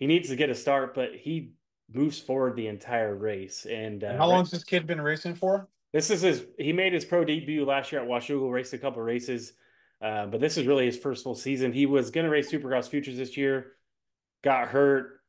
needs to get a start, but he moves forward the entire race. And And how long's this kid been racing for? this is he made his pro debut last year at Washougal, raced a couple of races, but this is really his first full season. He was going to race Supercross Futures this year, got hurt,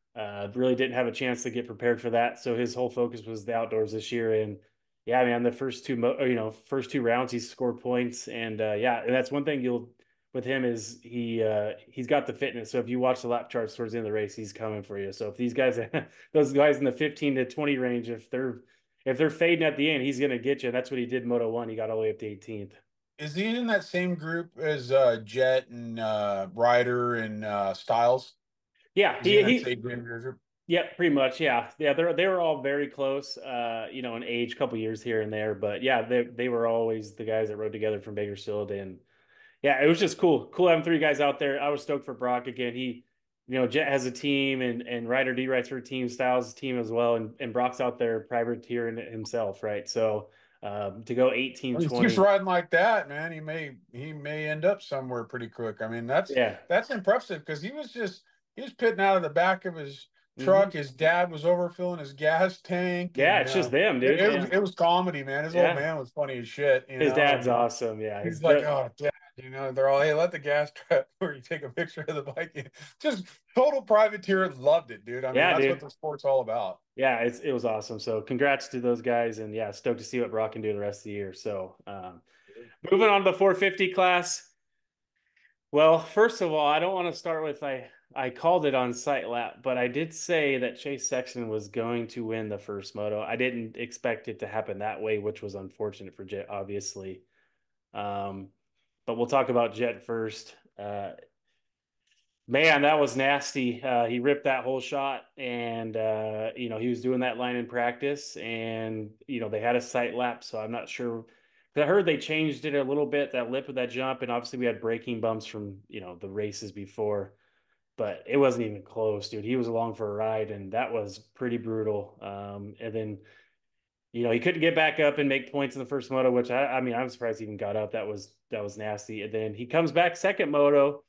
really didn't have a chance to get prepared for that. So his whole focus was the outdoors this year. And yeah, man, the first two rounds he scored points, and yeah, and that's one thing you'll with him is he's got the fitness. So if you watch the lap charts towards the end of the race, he's coming for you. So if these guys, those guys in the 15 to 20 range, if they're fading at the end, he's gonna get you. That's what he did in Moto One. He got all the way up to 18th. Is he in that same group as Jett and Ryder and Styles? Yeah, Is he he in that he same group? yeah, pretty much. Yeah, yeah. They were all very close. In age, couple years here and there, but yeah, they were always the guys that rode together from Bakersfield, and yeah, it was just cool having three guys out there. I was stoked for Brock again. Jet has a team, and Ryder D writes for a team, Styles' team as well, and Brock's out there privateering it himself, right? So to go 18 Well, he keeps 20, riding like that, man. He may end up somewhere pretty quick. I mean, that's yeah, that's impressive because he was pitting out of the back of his truck. hmm His dad was overfilling his gas tank, yeah, and it's just them, dude. Yeah, it was comedy, man. His old yeah. man was funny as shit, His dad's and awesome. Yeah, he's like, "Oh, dad," they're all, "Hey, let the gas trap where you take a picture of the bike." Just total privateer, loved it, dude. I mean, yeah, that's what dude. the sport's all about. Yeah, it was awesome. So congrats to those guys, and yeah, stoked to see what Brock can do the rest of the year. So moving on to the 450 class. Well, first of all, I don't want to start with I called it on site lap, but I did say that Chase Sexton was going to win the first moto. I didn't expect it to happen that way, which was unfortunate for Jett, obviously. Um, but we'll talk about Jett first. Man, that was nasty. He ripped that whole shot, and he was doing that line in practice, and they had a sight lap, so I'm not sure. I heard they changed it a little bit, that lip of that jump, and obviously we had braking bumps from the races before, but it wasn't even close, dude. He was along for a ride, and that was pretty brutal. And then he couldn't get back up and make points in the first moto, which I mean I'm surprised he even got up. That was nasty. And then he comes back second moto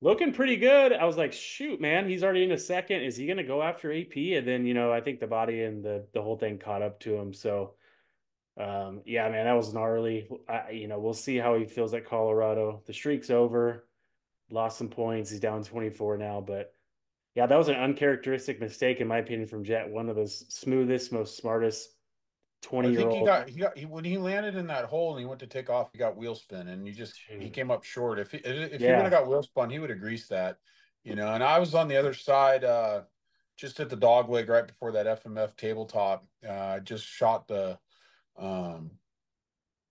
looking pretty good. I was like, shoot, man, he's already in a second. Is he going to go after AP? And then, I think the body and the whole thing caught up to him. So, yeah, man, that was gnarly. We'll see how he feels at Colorado. The streak's over. Lost some points. He's down 24 now. But yeah, that was an uncharacteristic mistake, in my opinion, from Jett. One of the smoothest, most smartest I 20 year think old. when he landed in that hole and he went to take off, he got wheel spin and he Dude. came up short. If he would have Yeah. got wheel spun, he would have greased that, And I was on the other side, just at the dog leg right before that FMF tabletop. Just shot um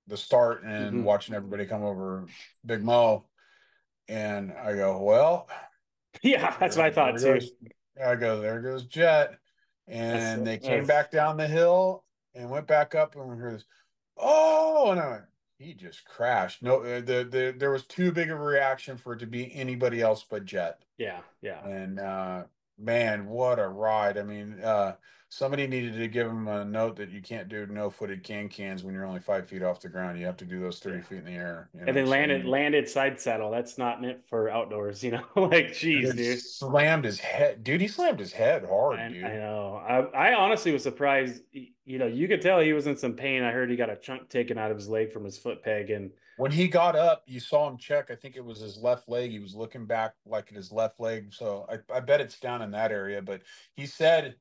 the start and hmm watching everybody come over Big Mo, and I go, well, Yeah, that's what I thought there too. goes, I go, there goes Jett, That's, and they came that's back down the hill and went back up, and we heard this, oh, and I went, he just crashed. No, there was too big of a reaction for it to be anybody else but Jett. yeah, yeah. And man, what a ride! I mean, somebody needed to give him a note that you can't do no-footed cans when you're only 5 feet off the ground. You have to do those Yeah. 30 feet in the air. And then So, landed side saddle. That's not meant for outdoors, you know. Like, geez, it dude. slammed his head, dude. He slammed his head hard, I dude. know. I honestly was surprised. You know, you could tell he was in some pain. I heard he got a chunk taken out of his leg from his foot peg, and When he got up, you saw him check. I think it was his left leg. He was looking back like at his left leg. So I bet it's down in that area. But he said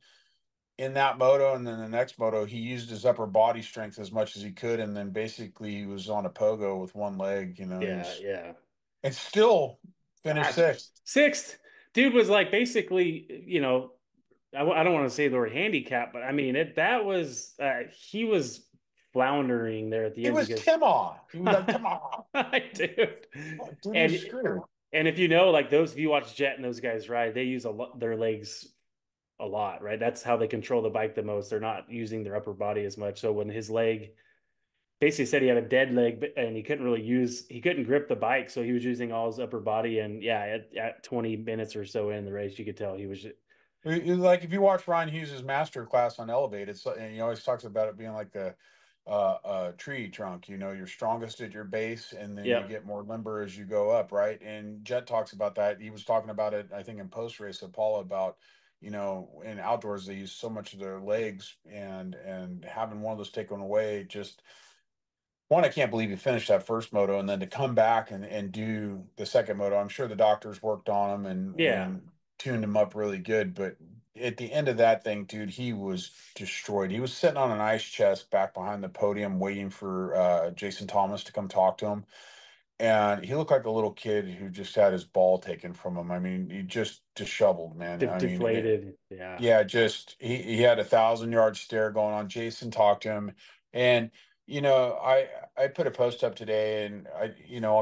in that moto and then the next moto, he used his upper body strength as much as he could. And then basically he was on a pogo with one leg. yeah, yeah. And still finished God, sixth. sixth dude was like basically, you know, I don't want to say the word handicap, but I mean that was he was floundering there at the He end was because Timoff. He was like, Timoff. dude. Dude, you're And screwed. if you know, like those, if you watch Jett and those guys ride, they use a lot their legs a lot, right? That's how they control the bike the most. They're not using their upper body as much. So when his leg basically said he had a dead leg and he couldn't grip the bike, so he was using all his upper body. And yeah, at 20 minutes or so in the race, you could tell he was just, Like if you watch Ryan Hughes's master class on Elevate, and he always talks about it being like a tree trunk. You're strongest at your base, and then you yep, get more limber as you go up, right? And Jett talks about that. He was talking about it, I think, in post race at Paula about in outdoors they use so much of their legs, and having one of those taken away just one, I can't believe he finished that first moto and then to come back and do the second moto. I'm sure the doctors worked on him yeah, and tuned him up really good. But at the end of that thing, dude, he was destroyed. He was sitting on an ice chest back behind the podium waiting for Jason Thomas to come talk to him. And he looked like a little kid who just had his ball taken from him. I mean, he just disheveled, man. I mean, deflated. Yeah, yeah, just he had 1,000 yard stare going on. Jason talked to him, and I put a post up today, and I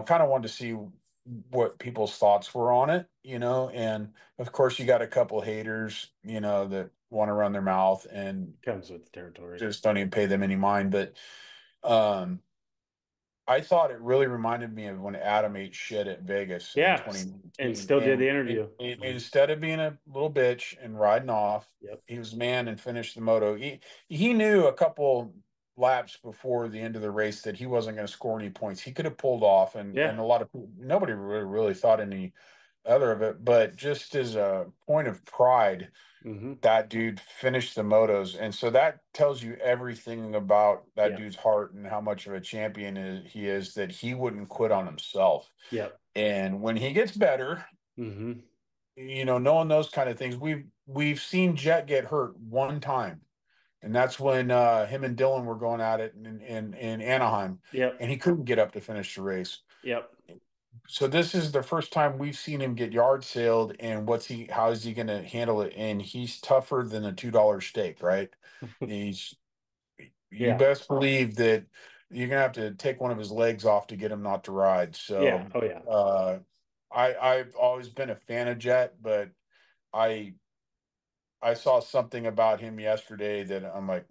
kind of wanted to see what people's thoughts were on it, and of course you got a couple haters, that want to run their mouth and comes with the territory. just don't even pay them any mind, but um I thought it really reminded me of when Adam ate shit at Vegas in Yeah, and 2019. still did And, the and, interview. and Mhm. instead of being a little bitch and riding off, Yep. he was man and finished the moto. He knew a couple laps before the end of the race that he wasn't going to score any points. He could have pulled off, and Yeah. a lot of people, nobody really thought any other of it. But just as a point of pride, Hmm. that dude finished the motos. And so that tells you everything about that Yep. dude's heart and how much of a champion he is, that he wouldn't quit on himself. Yep. And when he gets better, Hmm. knowing those kind of things, we've seen Jett get hurt one time. And that's when him and Dylan were going at it in Anaheim, Yep. and he couldn't get up to finish the race. Yep. So this is the first time we've seen him get yard sailed, and how is he going to handle it? And he's tougher than a $2 steak, right? He's You Yeah. best believe that you're gonna have to take one of his legs off to get him not to ride. Yeah. So Oh yeah. I've always been a fan of Jett, but I I saw something about him yesterday that I'm like,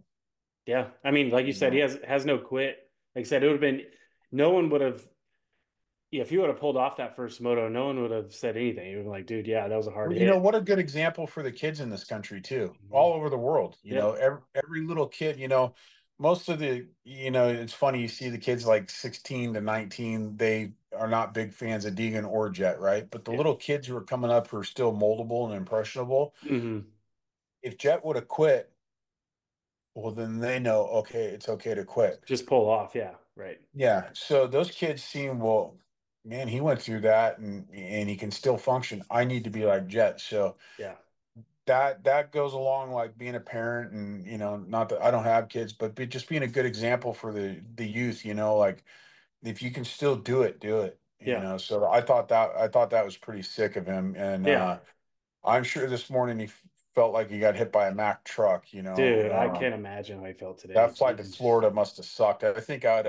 Yeah. I mean, like you you said, he know, has no quit. Like I said, it would have been no one would have, yeah, if you would have pulled off that first moto, no one would have said anything. It would have been like, dude, yeah, that was a hard well, hit. what a good example for the kids in this country too, Mhm. all over the world. Yep. Every little kid, most of it's funny, you see the kids like 16 to 19, they are not big fans of Deegan or Jett, right? But the Yeah. little kids who are coming up who are still moldable and impressionable, Hmm. if Jett would have quit, well, then they know, okay, it's okay to quit. Just pull off. Yeah. Right. Yeah. So those kids seem, well, man, he went through that and he can still function. I need to be like Jett. So Yeah. that goes along like being a parent, and not that I don't have kids, but just being a good example for the youth, like if you can still do it, do it. Yeah. So I thought that was pretty sick of him. And Yeah. I'm sure this morning he felt like he got hit by a Mack truck, Dude, I can't imagine how I felt today. that flight to Jeez. Florida must have sucked. I think I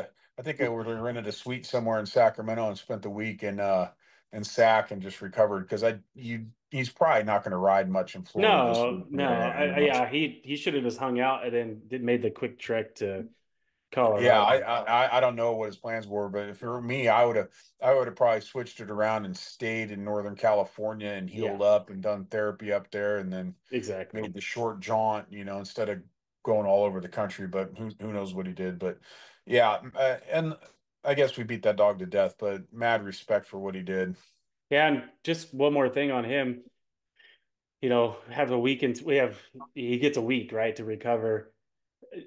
would have rented a suite somewhere in Sacramento and spent the week in Sac and just recovered, because he's probably not going to ride much in Florida this week No, no. anyway. Yeah, he should have just hung out and then made the quick trek to Yeah, Colorado. I don't know what his plans were, but if it were me, I would have probably switched it around and stayed in Northern California and Yeah, healed up and done therapy up there, and then exactly. made the short jaunt, instead of going all over the country. But who knows what he did? But yeah, and I guess we beat that dog to death, but mad respect for what he did. Yeah, and just one more thing on him. Have a week and he gets a week, right, to recover.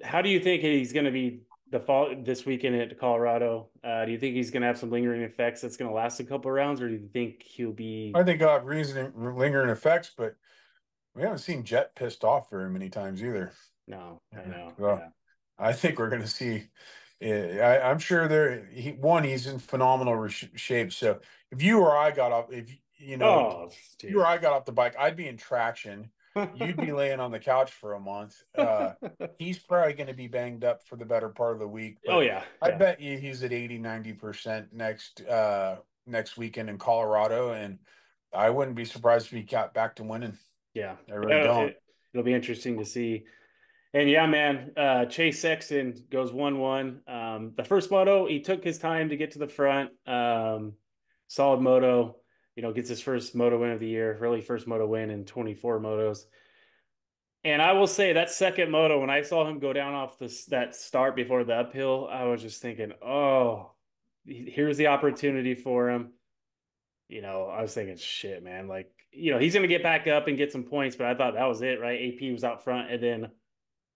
How do you think he's going to be the fall this weekend at Colorado? Do you think he's going to have some lingering effects that's going to last a couple of rounds, or do you think he'll be? I think he'll have reason lingering effects, but we haven't seen Jett pissed off very many times either. No, I know. Well, Yeah. I think we're going to see. I'm sure he's in phenomenal shape. So if you or I got off, if Oh, you or dude. I got off the bike, I'd be in traction. You'd be laying on the couch for a month. He's probably going to be banged up for the better part of the week, Oh but yeah, I yeah, bet you he's at 80, 90% next weekend in Colorado. And I wouldn't be surprised if he got back to winning. yeah. I really Yeah, don't. it'll be interesting to see. And yeah, man, Chase Sexton goes 1-1. The first moto, he took his time to get to the front. Solid moto, gets his first moto win of the year, really first moto win in 24 motos. And I will say that second moto, when I saw him go down off that start before the uphill, I was just thinking, oh, here's the opportunity for him. I was thinking, shit, man, like, he's going to get back up and get some points, but I thought that was it, right? AP was out front. And then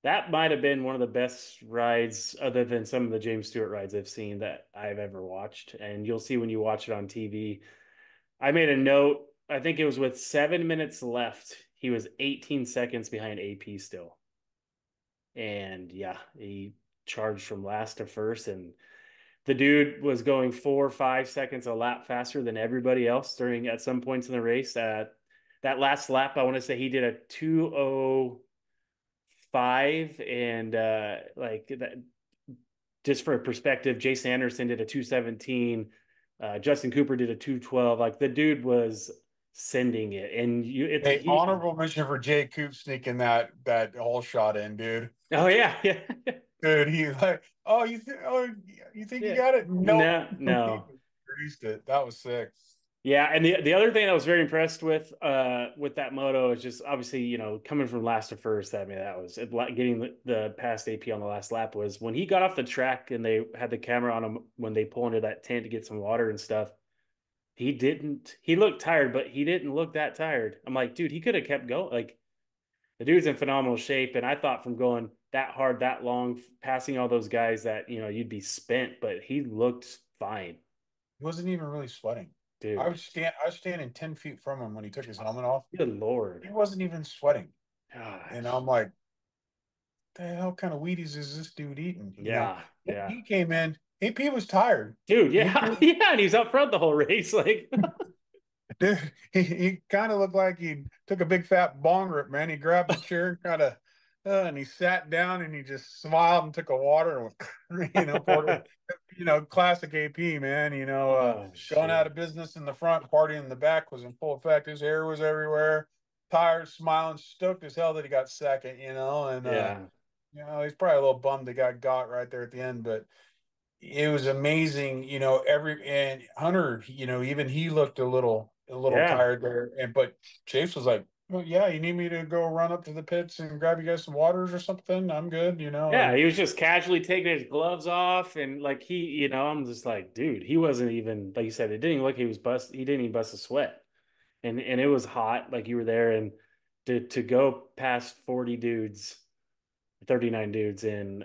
that might have been one of the best rides, other than some of the James Stewart rides I've seen that I've ever watched. And you'll see when you watch it on TV. I made a note. I think it was with 7 minutes left. He was 18 seconds behind AP still. And yeah, he charged from last to first. And the dude was going 4 or 5 seconds a lap faster than everybody else during at some points in the race. That last lap, I want to say he did a 2:05, and like that, just for perspective, Jason Anderson did a 2:17. Justin Cooper did a 2:12. Like the dude was sending it, and Hey, honorable mention for Jay Coop sneaking that whole shot in, dude. Oh yeah, yeah, Dude, he like, you think you yeah. got it? Nope. No, He no. produced it. That was sick. Yeah, and the other thing I was very impressed with that moto is just obviously, coming from last to first. I mean, that was getting the past AP on the last lap was when he got off the track and they had the camera on him when they pull into that tent to get some water and stuff. He looked tired, but he didn't look that tired. I'm like, dude, he could have kept going. Like the dude's in phenomenal shape, and I thought from going that hard, that long, passing all those guys that you'd be spent, but he looked fine, He wasn't even really sweating. dude. I was standing 10 feet from him when he took his helmet off. Good lord. He wasn't even sweating. And I'm Gosh. like, the hell kind of Wheaties is this dude eating? Yeah, yeah. He came in. AP was tired. Dude, AP, yeah, yeah, and he's up front the whole race. Like, dude, he kind of looked like he took a big fat bong rip, man. He grabbed the chair and and he sat down and he just smiled and took a water and poured it. Classic AP, man. oh Going out of shit. business in the front, partying in the back was in full effect. His hair was everywhere. Tired, smiling, stoked as hell that he got second. And Yeah. he's probably a little bummed they got right there at the end, but it was amazing. And Hunter, even he looked a little Yeah. tired there. But Chase was like, "Well, yeah, you need me to go run up to the pits and grab you guys some waters or something? I'm good, Yeah, and he was just casually taking his gloves off and like I'm just like, dude, he wasn't even like you said, it didn't even look he was he didn't even bust a sweat. And it was hot, like you were there, and to go past 40 dudes, 39 dudes in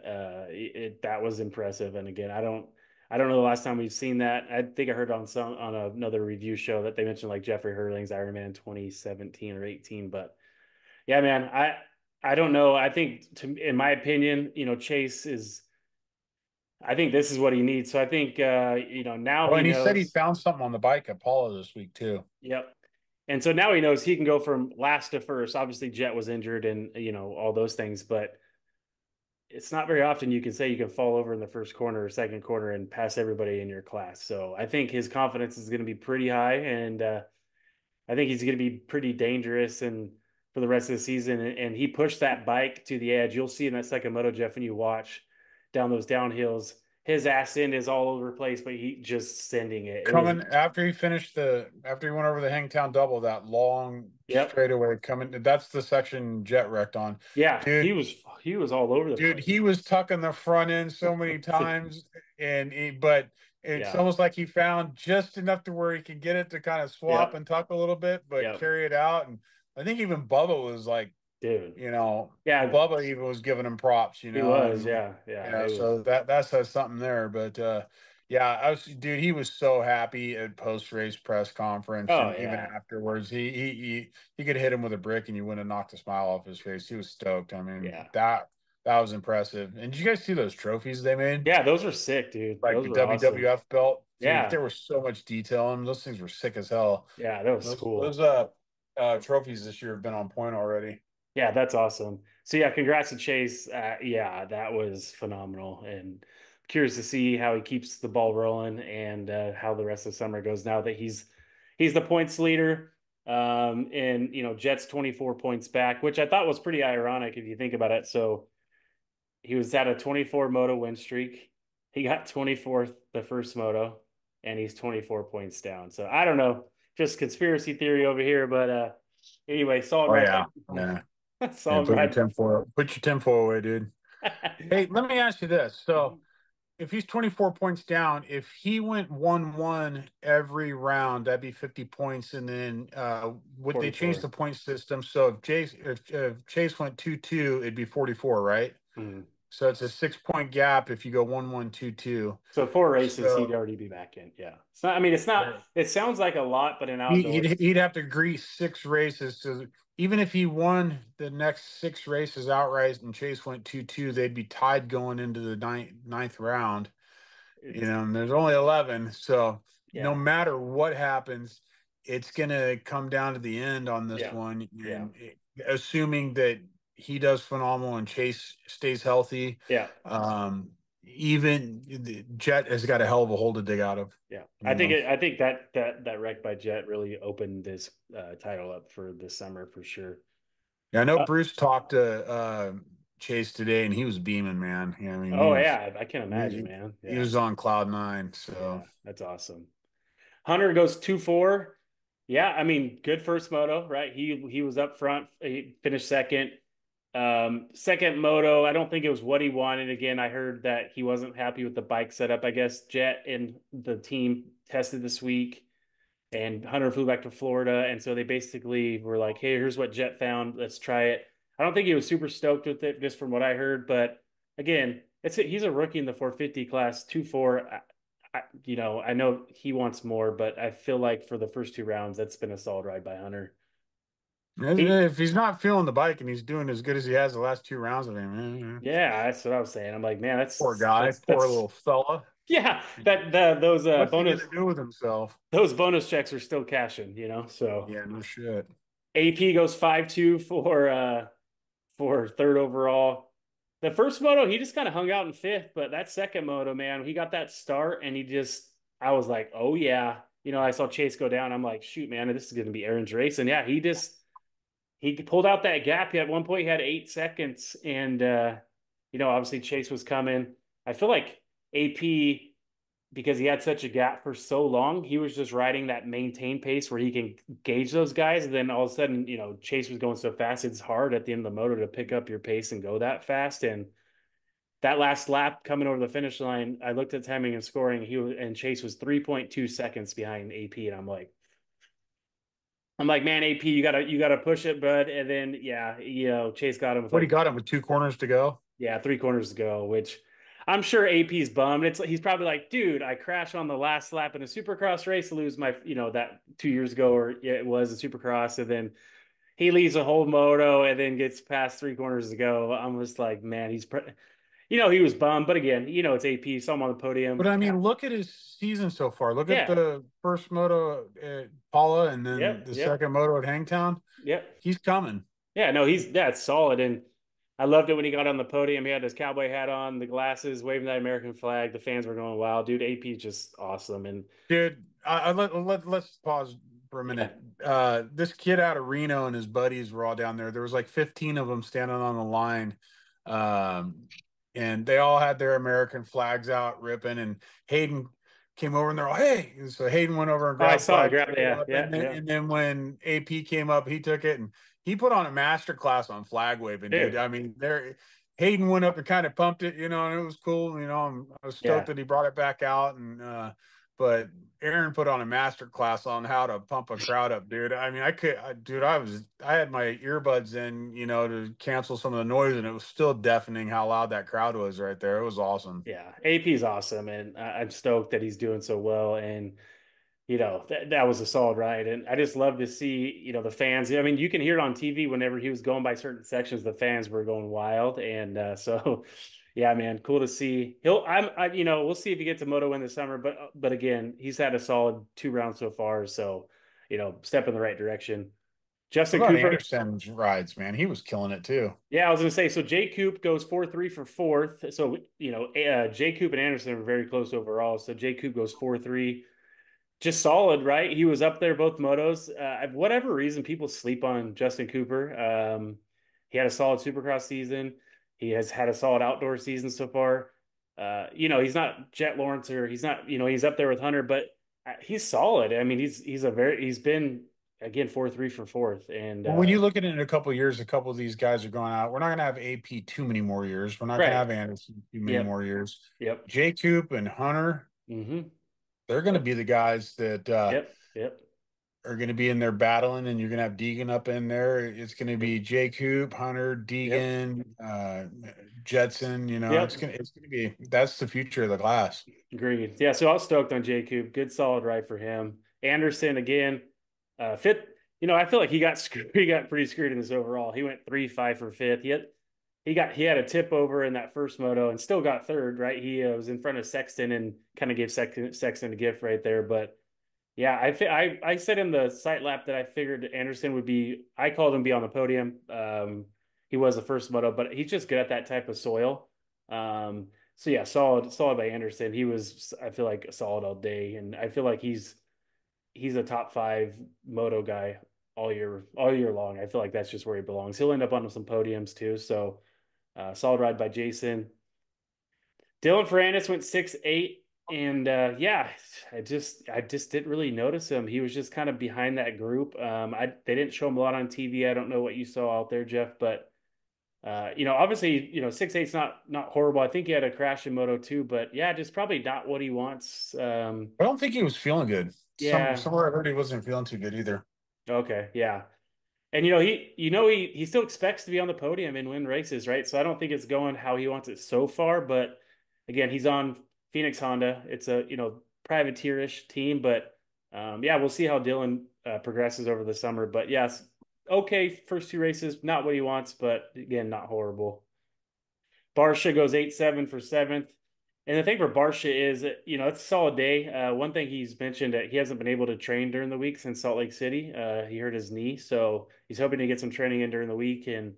that was impressive. And again, I don't know the last time we've seen that. I think I heard on another review show that they mentioned like Jeffrey Hurling's Ironman 2017 or 18. But yeah, man, I don't know. I think in my opinion, Chase is I think this is what he needs. So I think now well, he and he said he knows. found something on the bike at Paula this week too. Yep. And so now he knows he can go from last to first. Obviously, Jett was injured and all those things, but it's not very often you can say you can fall over in the first corner or second corner and pass everybody in your class. So I think his confidence is going to be pretty high, and I think he's going to be pretty dangerous and for the rest of the season. And he pushed that bike to the edge. You'll see in that second moto, Jeff, when you watch. down those downhills. His ass end is all over the place, but he just sending it. It was Coming after he finished after he went over the Hangtown double, that long yep. straightaway coming, that's the section Jett wrecked on. Yeah, Dude, he was all over the dude, place. he was tucking the front end so many times, but it's Yeah. almost like he found just enough to where he could get it to kind of swap Yep. and tuck a little bit, but Yep. carry it out. And I think even Bubba was like, Dude. Yeah, Bubba even was giving him props, he was. and Yeah. Yeah. It was so that says something there. But yeah, dude, he was so happy at post race press conference oh and even yeah. afterwards. He could hit him with a brick and you wouldn't have knocked a smile off his face. He was stoked. I mean, Yeah. that was impressive. And did you guys see those trophies they made? Yeah, those were sick, dude. Like Those the were awesome. WWF belt, dude, Yeah. there was so much detail in them. Those things were sick as hell. Yeah, that was Those cool. trophies this year have been on point already. Yeah, that's awesome. So yeah, congrats to Chase. Yeah, that was phenomenal, and curious to see how he keeps the ball rolling and how the rest of the summer goes. Now that he's the points leader, and Jets 24 points back, which I thought was pretty ironic if you think about it. So he was at a 24 moto win streak. He got 24th the first moto, and he's 24 points down. So I don't know, just conspiracy theory over here, but anyway, solid Oh ride yeah, by yeah. And solid ride. put your tinfoil away, dude. Hey, let me ask you this. So if he's 24 points down, if he went 1-1 every round, that'd be 50 points. And then would they change 44. the point system? So if Chase went 2-2, it'd be 44, right? Mm. So it's a 6 point gap if you go 1-1, 2-2. So four races, he'd So already be back in. Yeah. It's not, I mean, it's not, it sounds like a lot, but in outdoors, he'd have to grease 6 races to, even if he won the next 6 races outright and Chase went 2-2, they'd be tied going into the ninth round. it's, And there's only 11, so no yeah. matter what happens, it's gonna come down to the end on this Yeah. one. Yeah. And assuming that he does phenomenal and Chase stays healthy, Yeah. even Jett has got a hell of a hole to dig out of. Yeah. You know, I think that wreck by Jet really opened this title up for this summer for sure. yeah, I know Uh, Bruce talked to Chase today, and he was beaming, man. Yeah, I mean, oh yeah, I can imagine, he, man. he Yeah. was on cloud nine. So Yeah. That's awesome. Hunter goes 2-4. Yeah, I mean, good first moto, right? He was up front. He finished second. Second moto, I don't think it was what he wanted. Again, I heard that he wasn't happy with the bike setup. I guess Jet and the team tested this week, and Hunter flew back to Florida, and so they basically were like, "Hey, here's what Jet found. Let's try it." I don't think he was super stoked with it, just from what I heard. But again, he's a rookie in the 450 class, 2-4. I know he wants more, but I feel like for the first two rounds, that's been a solid ride by Hunter. He, if he's not feeling the bike and he's doing as good as he has the last 2 rounds of him, yeah, that's what I was saying. I'm like, man, poor guy, poor that's little fella. yeah, those What's he gonna do with himself? bonus checks are still cashing. So Yeah, no shit. AP goes 5-2 for third overall. The first moto, he just kind of hung out in fifth, but that second moto, man, he got that start and I was like, oh yeah. I saw Chase go down. I'm like, shoot, man, this is going to be Aaron's race. And yeah, he pulled out that gap. At one point, he had 8 seconds, and obviously Chase was coming. I feel like AP, because he had such a gap for so long, he was just riding that maintain pace where he can gauge those guys. And then all of a sudden, Chase was going so fast, it's hard at the end of the motor to pick up your pace and go that fast. And that last lap coming over the finish line, I looked at timing and scoring. And Chase was 3.2 seconds behind AP, and I'm like, man, AP, you gotta push it, bud. And then yeah, Chase got him with What he like got him with 2 corners to go. yeah, 3 corners to go, which I'm sure AP's bummed. He's probably like, dude, I crashed on the last lap in a supercross race, lose my, that 2 years ago, or yeah, it was a supercross, and then he leaves a whole moto and then gets past 3 corners to go. I'm just like, man, he was bummed, but again, it's AP, saw him on the But podium. I mean, look at his season so far. Look at Yeah, the first moto at Paula and then yep, the yep, second moto at Hangtown. yep. He's coming. Yeah, no, that's solid. And I loved it when he got on the podium. He had his cowboy hat on, the glasses, waving that American flag. The fans were going wild. Dude, AP just awesome. And Dude, let's pause for a yeah, minute. This kid out of Reno and his buddies were all down there. There was like 15 of them standing on the line. Um, and they all had their American flags out ripping. And Hayden came over and they're all, hey. And so Hayden went over and Oh, I grabbed saw it. flag, Grab. took it Yeah, up, yeah, yeah. and then when AP came up, he took it and he put on a master class on flag waving, dude. Dude. I mean, there Hayden went up and kind of pumped it, and it was cool. I was stoked Yeah. that he brought it back out, and but Aaron put on a master class on how to pump a crowd up, dude. I mean, dude, I had my earbuds in, to cancel some of the noise, and it was still deafening how loud that crowd was right there. It was awesome. Yeah. AP's awesome, and I'm stoked that he's doing so well. And that was a solid ride. And I just love to see, the fans. I mean, you can hear it on TV whenever he was going by certain sections, the fans were going wild. And so, yeah, man, cool to see. We'll see if he gets a moto in the summer, but again, he's had a solid 2 rounds so far. So, step in the right direction. What Justin about Cooper. Anderson's rides, man? He was killing it too. Yeah, I was gonna say. So Jay Coop goes 4-3 for fourth. So Jay Coop and Anderson are very close overall. So Jay Coop goes 4-3, just solid, right? He was up there both motos. Whatever reason, people sleep on Justin Cooper. He had a solid Supercross season. He has had a solid outdoor season so far. He's not Jett Lawrence, or he's not, he's up there with Hunter, but he's solid. I mean, he's been again 4-3 for fourth, and Well, when you look at it in a couple of years, a couple of these guys are going out. We're not going to have AP too many more years. We're not going to right. have Anderson too many Yep. more years. Yep. J Coop and Hunter, Mm-hmm. they're going to Yep. be the guys that Yep. Yep. are going to be in there battling, and you're going to have Deegan up in there. It's going to Yep. be J Coop, Hunter, Yep. Deegan, Jetson. Yep. It's gonna be that's the future of the class. Agreed. Yeah, so I was stoked on J Coop. Good solid ride for him. Anderson again, fifth. I feel like he got screwed. He got pretty screwed in this overall. He went 3-5 for fifth. He had a tip over in that first moto and still got third. Right, he was in front of Sexton and kind of gave Sexton a gift right there. But yeah, I said in the site lap that I figured Anderson would be. I called him be on the podium. He was the first moto, but he's just good at that type of soil. So yeah, solid by Anderson. He was, I feel like, solid all day, and I feel like he's a top five moto guy all year long. I feel like that's just where he belongs. He'll end up on some podiums too. So solid ride by Jason. Dylan Ferrandis went 6-8. And yeah, I just didn't really notice him. He was just kind of behind that group. They didn't show him a lot on TV. I don't know what you saw out there, Jeff, but obviously, 6-8's not horrible. I think he had a crash in Moto 2, but yeah, just probably not what he wants. I don't think he was feeling good. Yeah. Somewhere I heard he wasn't feeling too good either. Okay. Yeah. And he still expects to be on the podium and win races, right? So I don't think it's going how he wants it so far, but again, he's on Phoenix Honda. It's a, privateerish team, but yeah, we'll see how Dylan progresses over the summer. But yes, okay, first two races, not what he wants, but again, not horrible. Barsha goes 8-7 for seventh. And the thing for Barsha is, it's a solid day. One thing he's mentioned that he hasn't been able to train during the week since Salt Lake City. He hurt his knee, so he's hoping to get some training in during the week. And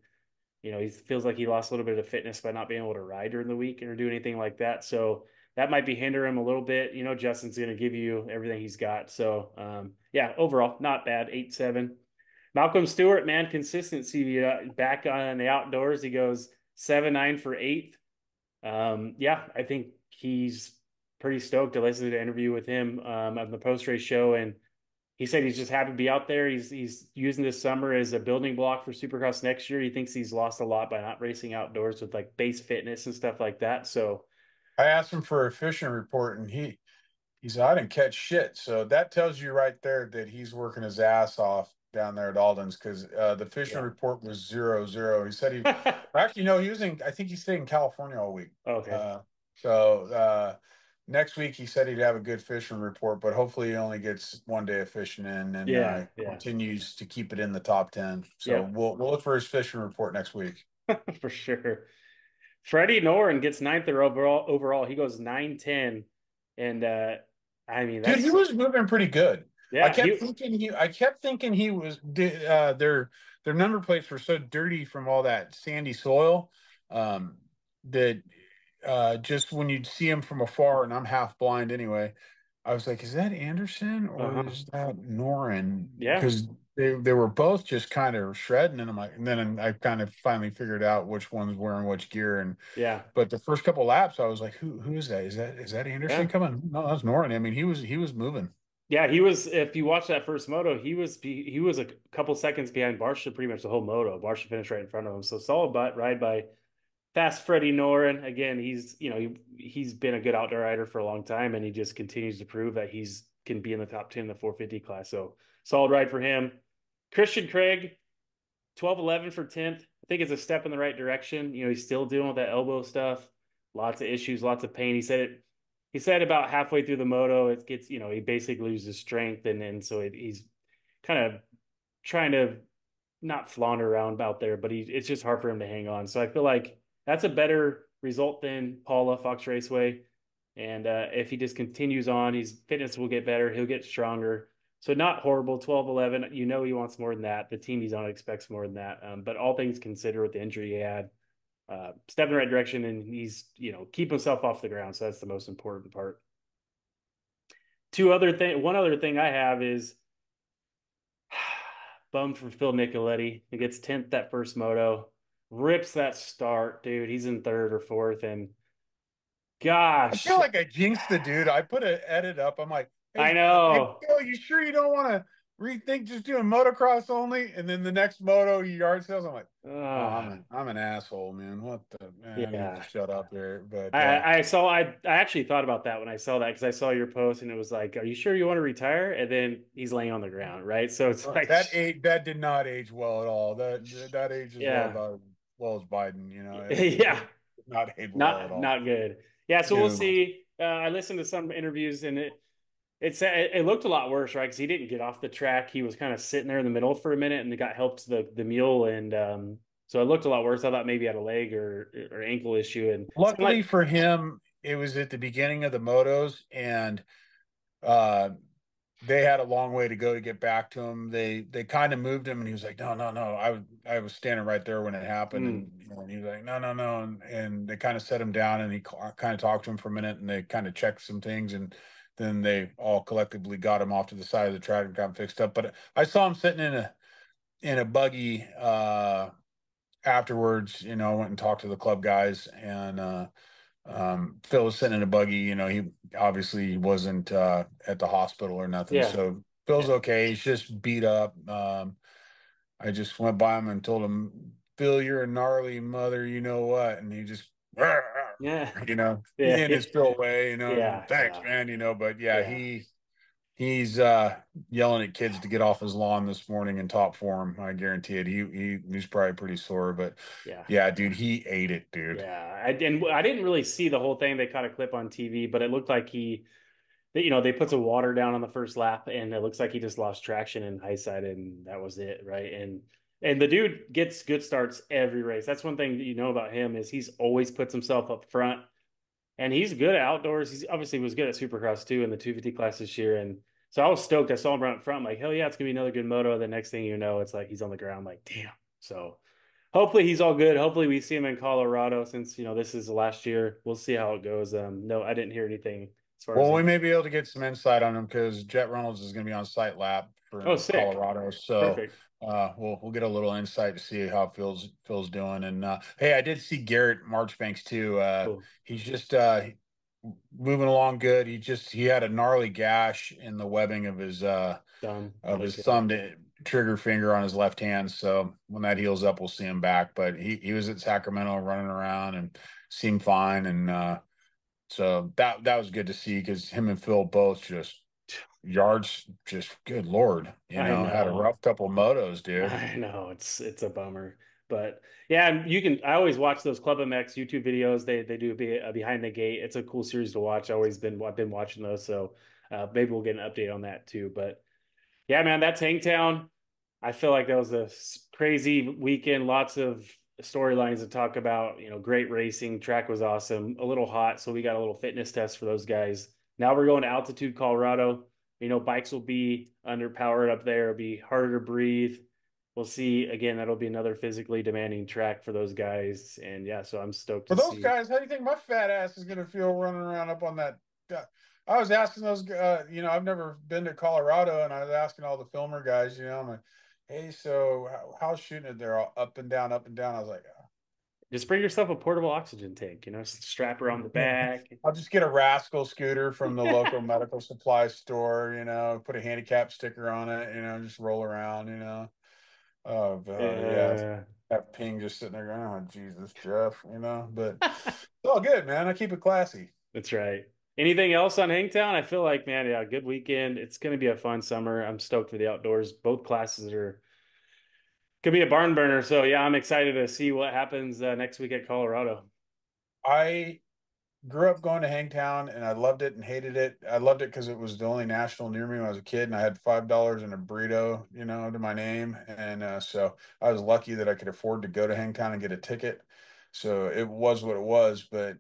he feels like he lost a little bit of fitness by not being able to ride during the week or do anything like that. So that might be hindering him a little bit. Justin's going to give you everything he's got. So yeah, overall not bad. 8-7. Malcolm Stewart, man, consistency back on the outdoors. He goes 7-9 for eighth. Yeah, I think he's pretty stoked. I listened to an interview with him on the post race show, and he said he's just happy to be out there. He's using this summer as a building block for Supercross next year. He thinks he's lost a lot by not racing outdoors with like base fitness and stuff like that. So I asked him for a fishing report, and he said I didn't catch shit. So that tells you right there that he's working his ass off down there at Alden's, because the fishing yeah. report was 0-0. He said actually no, he was in. I think he stayed in California all week. Okay. So next week he said he'd have a good fishing report, but hopefully he only gets one day of fishing in and Yeah. Yeah. continues to keep it in the top 10. So Yep. we'll look for his fishing report next week. For sure. Freddie Noren gets ninth overall. Overall, he goes 9-10, and I mean Dude, he that's was moving pretty good. yeah. I kept thinking he was their number plates were so dirty from all that sandy soil, that just when you'd see him from afar, and I'm half blind anyway, I was like, is that Anderson or Uh-huh. is that Norin? Yeah. Because they were both just kind of shredding, and I'm like, and then I kind of finally figured out which one's wearing which gear. And Yeah. but the first couple laps, I was like, who is that? Is that Anderson Yeah. coming? No, that's Norton. I mean, he was moving. Yeah, he was. If you watch that first moto, he was a couple seconds behind Barsha pretty much the whole moto. Barsha finished right in front of him. So solid ride by Fast Freddie Noren. Again, he's been a good outdoor rider for a long time, and he just continues to prove that he's can be in the top 10 in the 450 class. So solid ride for him. Christian Craig, 12-11 for 10th. I think it's a step in the right direction. He's still dealing with that elbow stuff. Lots of issues, lots of pain. He said about halfway through the moto, it gets, he basically loses strength. And so he's kind of trying to not flounder around out there, but it's just hard for him to hang on. So I feel like that's a better result than Paula Fox Raceway. And if he just continues on, his fitness will get better. He'll get stronger. So not horrible, 12-11. He wants more than that. The team he's on expects more than that. But all things considered with the injury he had, step in the right direction, and he's, keep himself off the ground. So that's the most important part. One other thing I have is bummed for Phil Nicoletti. He gets 10th that first moto, rips that start, dude. He's in third or fourth, and I gosh, feel like I jinxed the dude. I put an edit up. I'm like, I hey, know. Phil, you sure you don't want to rethink just doing motocross only? And then the next moto, you yard sales. I'm like, oh, I'm an asshole, man. What the man? I need to Yeah. shut up there. But I actually thought about that when I saw that because I saw your post and it was like, "Are you sure you want to retire?" And then he's laying on the ground, right? So it's like, that did not age well at all. That ages well yeah, about as well as Biden. It yeah, did not age well at all. not good. Yeah, so we'll No. see. I listened to some interviews and it looked a lot worse, right? Because he didn't get off the track. He was kind of sitting there in the middle for a minute and got helped to the mule, and so it looked a lot worse. I thought maybe he had a leg or ankle issue, and something Luckily like, for him, it was at the beginning of the motos, and uh, they had a long way to go to get back to him. They kind of moved him, and he was like, "No, no, no." I was standing right there when it happened, mm, and he was like, "No, no, no," and they kind of set him down, and he kind of talked to him for a minute, and they kind of checked some things, and then they all collectively got him off to the side of the track and got him fixed up. But I saw him sitting in a buggy afterwards. I went and talked to the club guys, and Phil was sitting in a buggy. He obviously wasn't at the hospital or nothing. yeah, So Phil's yeah, okay. He's just beat up. I just went by him and told him, Phil, you're a gnarly mother, you know what? And he just, yeah, in yeah, his Phil way, yeah, thanks, yeah, man, but yeah, yeah, he's yelling at kids to get off his lawn this morning in top form. I guarantee it. He's probably pretty sore, but yeah. yeah, dude, he ate it, dude. Yeah, I didn't really see the whole thing. They caught a clip on TV, but it looked like they put some water down on the first lap, and it looks like he just lost traction in high side, and that was it, right? And the dude gets good starts every race. That's one thing that about him is he's always puts himself up front, and he's good at outdoors. He's obviously was good at Supercross too in the 250 class this year, and so I was stoked. I saw him right up front, I'm like, hell yeah, it's gonna be another good moto. The next thing you know, it's like he's on the ground, like damn. So hopefully he's all good. Hopefully we see him in Colorado since this is the last year. We'll see how it goes. No, I didn't hear anything as far as Well, we it. may be able to get some insight on him because Jett Reynolds is going to be on site lap Oh, for sick. Colorado. So Perfect. we'll get a little insight to see how Phil's doing. And hey, I did see Garrett Marchbanks too. Cool. He's just moving along good. He had a gnarly gash in the webbing of his Done. of his Okay. thumb to trigger finger on his left hand. So when that heals up, we'll see him back. But he was at Sacramento running around and seemed fine. And so that was good to see because him and Phil both just yards, just good Lord, I had a know. rough couple motos, dude. I know. It's a bummer. But yeah, and I always watch those Club MX YouTube videos. They do a behind the gate. It's a cool series to watch. I've been watching those. So maybe we'll get an update on that too. But yeah, man, that's Hangtown. I feel like that was a crazy weekend. Lots of storylines to talk about. Great racing. Track was awesome. A little hot, so we got a little fitness test for those guys. Now we're going to Altitude, Colorado. Bikes will be underpowered up there. It'll be harder to breathe. We'll see. Again, that'll be another physically demanding track for those guys. And yeah, so I'm stoked For to those see. guys, how do you think my fat ass is going to feel running around up on that? I was asking those, I've never been to Colorado, and I was asking all the filmer guys, I'm like, hey, so how's shooting it there? All up and down, up and down. I was like, Just bring yourself a portable oxygen tank, strap her on the yeah, back. I'll just get a rascal scooter from the local medical supply store, put a handicap sticker on it, just roll around, Oh, yeah, Uh, that ping just sitting there going, oh, Jesus, Jeff, but it's all good, man. I keep it classy. that's right. Anything else on Hangtown? I feel like, man, yeah, good weekend. It's going to be a fun summer. I'm stoked for the outdoors. Both classes are could be a barn burner. So yeah, I'm excited to see what happens next week at Colorado. I grew up going to Hangtown and I loved it and hated it. I loved it because it was the only national near me when I was a kid, and I had $5 and a burrito, to my name. And so I was lucky that I could afford to go to Hangtown and get a ticket. So it was what it was. But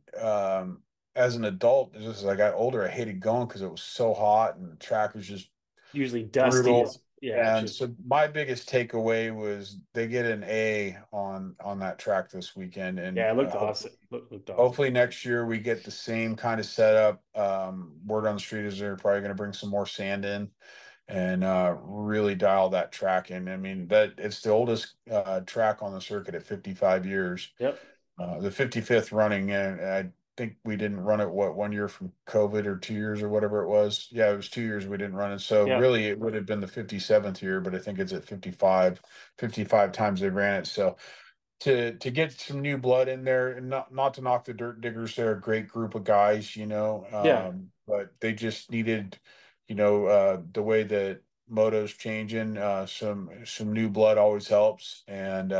as an adult, just as I got older, I hated going because it was so hot and the track was just Usually dusty. brutal. It's yeah, it's And just so my biggest takeaway was they get an A on that track this weekend, and yeah, it looked awesome. Looked awesome. hopefully next year we get the same kind of setup. Word on the street is they're probably going to bring some more sand in and really dial that track in. I mean, that it's the oldest track on the circuit at 55 years, Yep. the 55th running, and I think we didn't run it one year from COVID or 2 years or whatever it was. Yeah, it was 2 years we didn't run it. So Yep. really it would have been the 57th year, but I think it's at 55 times they ran it. So to get some new blood in there, and not to knock the dirt diggers, they're a great group of guys, Yeah. but they just needed, the way that moto's changing, some new blood always helps, and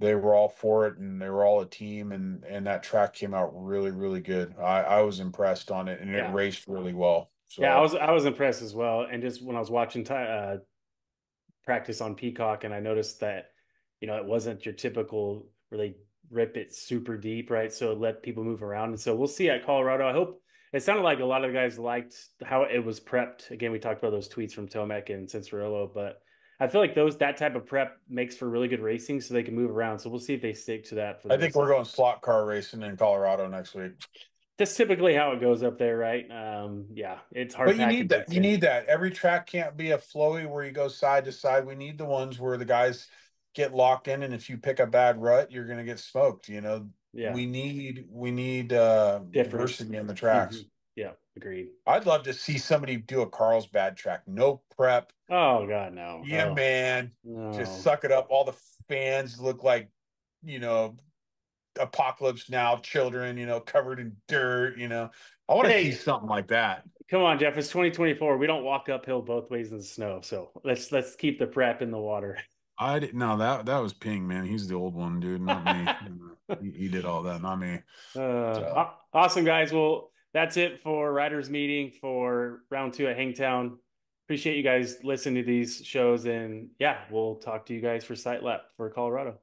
they were all for it, and they were all a team, and that track came out really, really good. I was impressed on it, and it Yeah. raced really well. Yeah, So I was impressed as well. And just when I was watching practice on Peacock, and I noticed that, it wasn't your typical really rip it super deep, right? So it let people move around. And so we'll see at Colorado. I hope it sounded like a lot of the guys liked how it was prepped. Again, we talked about those tweets from Tomac and Cianciarulo, but I feel like that type of prep makes for really good racing so they can move around. So we'll see if they stick to that for the I think rest of we're the going years. slot car racing in Colorado next week. That's typically how it goes up there, right? Yeah, it's hard But you packed need and that. baked You in. need that. Every track can't be a flowy where you go side to side. We need the ones where the guys get locked in, and if you pick a bad rut, you're going to get smoked. Yeah, we need different. diversity in the Hmm. tracks. Yeah, agreed. I'd love to see somebody do a Carlsbad track. No prep. Oh God, no. Yeah, Oh man. Just no. suck it up. All the fans look like, you know, apocalypse now children, covered in dirt. I want to see Hey, something like that. come on, Jeff. It's 2024. We don't walk uphill both ways in the snow. So let's keep the prep in the water. I didn't know that was Ping, man. He's the old one, dude, not me. He did all that, not me. So Awesome, guys. Well, that's it for Riders Meeting for round two at Hangtown. Appreciate you guys listening to these shows. And yeah, we'll talk to you guys for Sight Lap for Colorado.